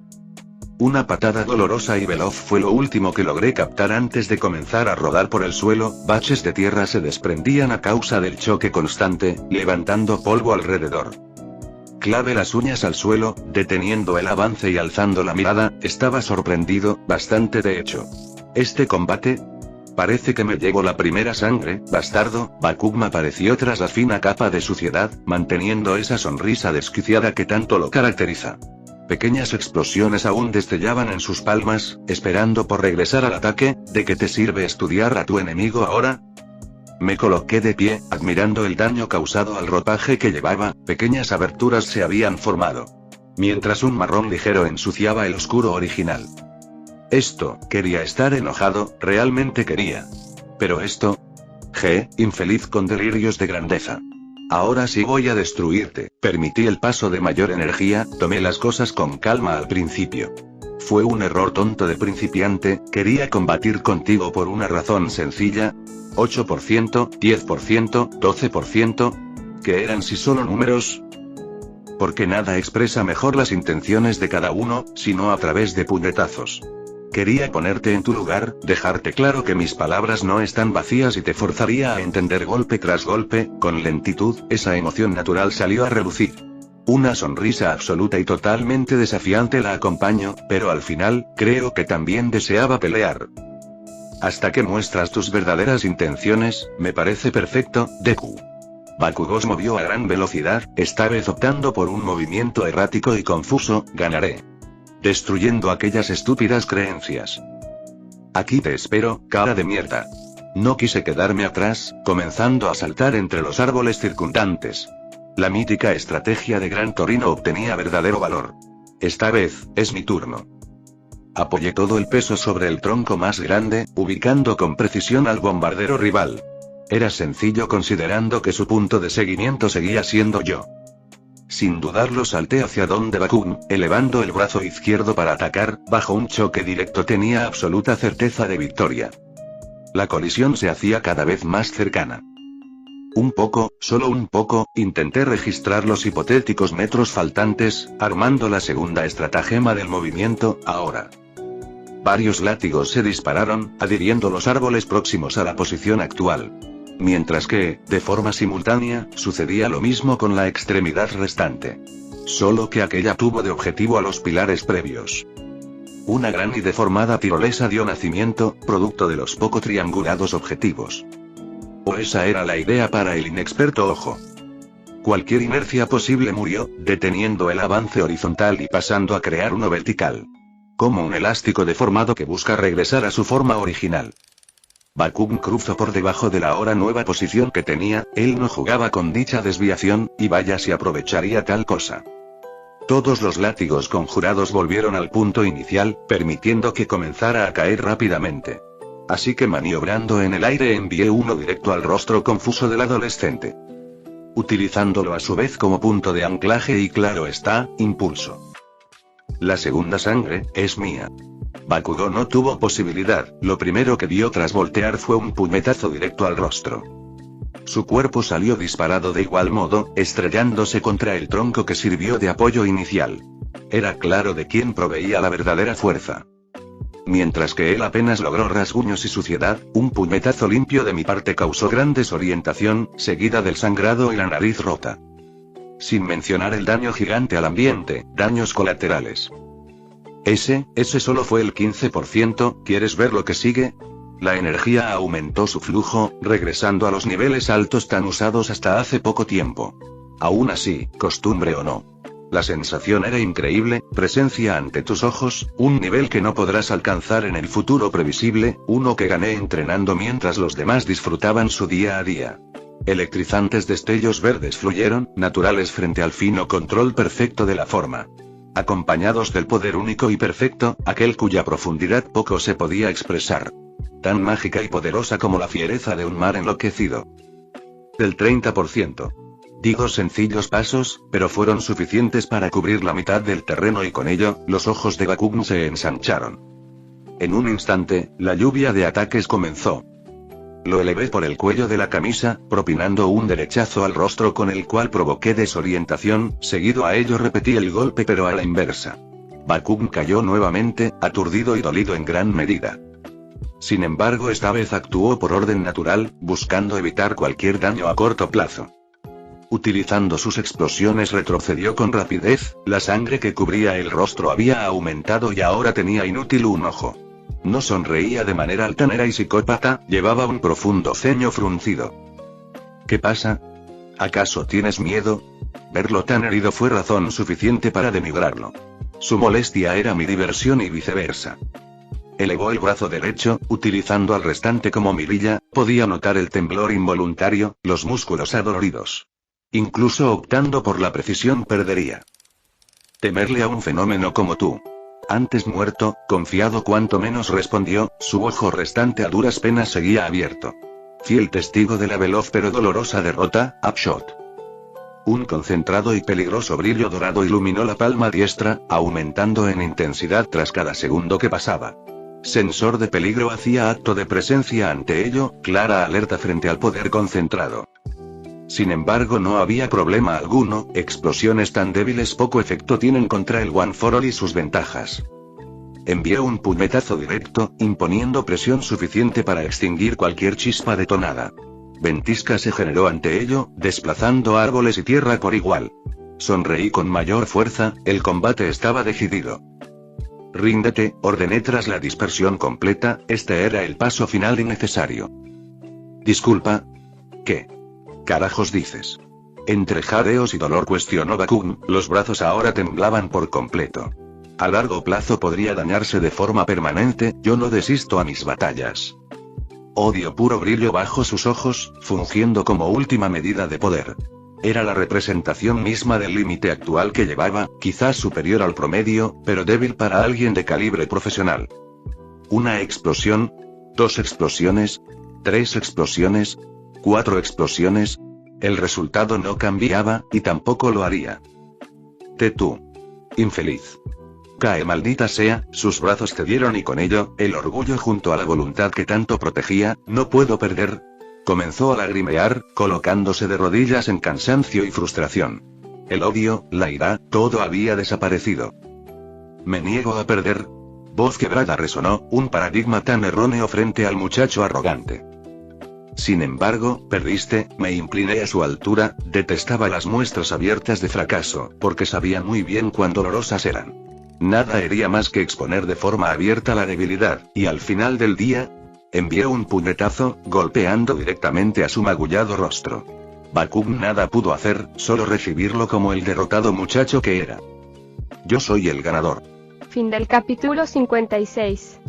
Una patada dolorosa y veloz fue lo último que logré captar antes de comenzar a rodar por el suelo, baches de tierra se desprendían a causa del choque constante, levantando polvo alrededor. Clavé las uñas al suelo, deteniendo el avance y alzando la mirada, estaba sorprendido, bastante de hecho. ¿Este combate? Parece que me llegó la primera sangre, bastardo. Bakugn apareció tras la fina capa de suciedad, manteniendo esa sonrisa desquiciada que tanto lo caracteriza. Pequeñas explosiones aún destellaban en sus palmas, esperando por regresar al ataque. ¿De qué te sirve estudiar a tu enemigo ahora? Me coloqué de pie, admirando el daño causado al ropaje que llevaba, pequeñas aberturas se habían formado. Mientras un marrón ligero ensuciaba el oscuro original. Quería estar enojado, realmente quería. Pero esto... infeliz con delirios de grandeza. Ahora sí voy a destruirte. Permití el paso de mayor energía, tomé las cosas con calma al principio. Fue un error tonto de principiante, quería combatir contigo por una razón sencilla. 8%, 10%, 12%. ¿Qué eran si solo números? Porque nada expresa mejor las intenciones de cada uno, sino a través de puñetazos. Quería ponerte en tu lugar, dejarte claro que mis palabras no están vacías y te forzaría a entender golpe tras golpe, con lentitud, esa emoción natural salió a relucir. Una sonrisa absoluta y totalmente desafiante la acompañó, pero al final, creo que también deseaba pelear. Hasta que muestras tus verdaderas intenciones, me parece perfecto, Deku. Bakugou movió a gran velocidad, esta vez optando por un movimiento errático y confuso. Ganaré. Destruyendo aquellas estúpidas creencias. Aquí te espero, cara de mierda. No quise quedarme atrás, comenzando a saltar entre los árboles circundantes. La mítica estrategia de Gran Torino obtenía verdadero valor. Esta vez, es mi turno. Apoyé todo el peso sobre el tronco más grande, ubicando con precisión al bombardero rival. Era sencillo considerando que su punto de seguimiento seguía siendo yo. Sin dudarlo salté hacia donde Bakugn, elevando el brazo izquierdo para atacar, bajo un choque directo tenía absoluta certeza de victoria. La colisión se hacía cada vez más cercana. Un poco, solo un poco, intenté registrar los hipotéticos metros faltantes, armando la segunda estratagema del movimiento, ahora. Varios látigos se dispararon, adhiriendo los árboles próximos a la posición actual. Mientras que, de forma simultánea, sucedía lo mismo con la extremidad restante. Solo que aquella tuvo de objetivo a los pilares previos. Una gran y deformada tirolesa dio nacimiento, producto de los poco triangulados objetivos. O esa era la idea para el inexperto ojo. Cualquier inercia posible murió, deteniendo el avance horizontal y pasando a crear uno vertical. Como un elástico deformado que busca regresar a su forma original. Bakugn cruzó por debajo de la ahora nueva posición que tenía, él no jugaba con dicha desviación, y vaya si aprovecharía tal cosa. Todos los látigos conjurados volvieron al punto inicial, permitiendo que comenzara a caer rápidamente. Así que maniobrando en el aire envié uno directo al rostro confuso del adolescente. Utilizándolo a su vez como punto de anclaje y claro está, impulso. La segunda sangre, es mía. Bakugou no tuvo posibilidad, lo primero que vio tras voltear fue un puñetazo directo al rostro. Su cuerpo salió disparado de igual modo, estrellándose contra el tronco que sirvió de apoyo inicial. Era claro de quién proveía la verdadera fuerza. Mientras que él apenas logró rasguños y suciedad, un puñetazo limpio de mi parte causó gran desorientación, seguida del sangrado y la nariz rota. Sin mencionar el daño gigante al ambiente, daños colaterales. Ese solo fue el 15%, ¿quieres ver lo que sigue? La energía aumentó su flujo, regresando a los niveles altos tan usados hasta hace poco tiempo. Aún así, costumbre o no, la sensación era increíble, presencia ante tus ojos, un nivel que no podrás alcanzar en el futuro previsible, uno que gané entrenando mientras los demás disfrutaban su día a día. Electrizantes destellos verdes fluyeron, naturales frente al fino control perfecto de la forma. Acompañados del poder único y perfecto, aquel cuya profundidad poco se podía expresar. Tan mágica y poderosa como la fiereza de un mar enloquecido. Del 30%. Digo sencillos pasos, pero fueron suficientes para cubrir la mitad del terreno y con ello, los ojos de Bakugn se ensancharon. En un instante, la lluvia de ataques comenzó. Lo elevé por el cuello de la camisa, propinando un derechazo al rostro con el cual provoqué desorientación, seguido a ello repetí el golpe pero a la inversa. Bakugn cayó nuevamente, aturdido y dolido en gran medida. Sin embargo, esta vez actuó por orden natural, buscando evitar cualquier daño a corto plazo. Utilizando sus explosiones retrocedió con rapidez, la sangre que cubría el rostro había aumentado y ahora tenía inútil un ojo. No sonreía de manera altanera y psicópata, llevaba un profundo ceño fruncido. ¿Qué pasa? ¿Acaso tienes miedo? Verlo tan herido fue razón suficiente para denigrarlo. Su molestia era mi diversión y viceversa. Elevó el brazo derecho, utilizando al restante como mirilla, podía notar el temblor involuntario, los músculos adoloridos. Incluso optando por la precisión perdería. Temerle a un fenómeno como tú. Antes muerto, confiado cuanto menos respondió, su ojo restante a duras penas seguía abierto. Fiel testigo de la veloz pero dolorosa derrota, Upshot. Un concentrado y peligroso brillo dorado iluminó la palma diestra, aumentando en intensidad tras cada segundo que pasaba. Sensor de peligro hacía acto de presencia ante ello, clara alerta frente al poder concentrado. Sin embargo, no había problema alguno, explosiones tan débiles poco efecto tienen contra el One for All y sus ventajas. Envió un puñetazo directo, imponiendo presión suficiente para extinguir cualquier chispa detonada. Ventisca se generó ante ello, desplazando árboles y tierra por igual. Sonreí con mayor fuerza, el combate estaba decidido. Ríndete, ordené tras la dispersión completa, este era el paso final y necesario. Disculpa. ¿Qué carajos dices? Entre jadeos y dolor cuestionó Bakugn, los brazos ahora temblaban por completo. A largo plazo podría dañarse de forma permanente, yo no desisto a mis batallas. Odio puro brillo bajo sus ojos, fungiendo como última medida de poder. Era la representación misma del límite actual que llevaba, quizás superior al promedio, pero débil para alguien de calibre profesional. Una explosión, 2 explosiones, 3 explosiones, 4 explosiones. El resultado no cambiaba, y tampoco lo haría. Tú. Infeliz. Cae maldita sea, sus brazos cedieron y con ello, el orgullo junto a la voluntad que tanto protegía, no puedo perder. Comenzó a lagrimear, colocándose de rodillas en cansancio y frustración. El odio, la ira, todo había desaparecido. Me niego a perder. Voz quebrada resonó, un paradigma tan erróneo frente al muchacho arrogante. Sin embargo, perdiste, me incliné a su altura, detestaba las muestras abiertas de fracaso, porque sabía muy bien cuán dolorosas eran. Nada haría más que exponer de forma abierta la debilidad, y al final del día, envió un puñetazo, golpeando directamente a su magullado rostro. Bakugn nada pudo hacer, solo recibirlo como el derrotado muchacho que era. Yo soy el ganador. Fin del capítulo 56.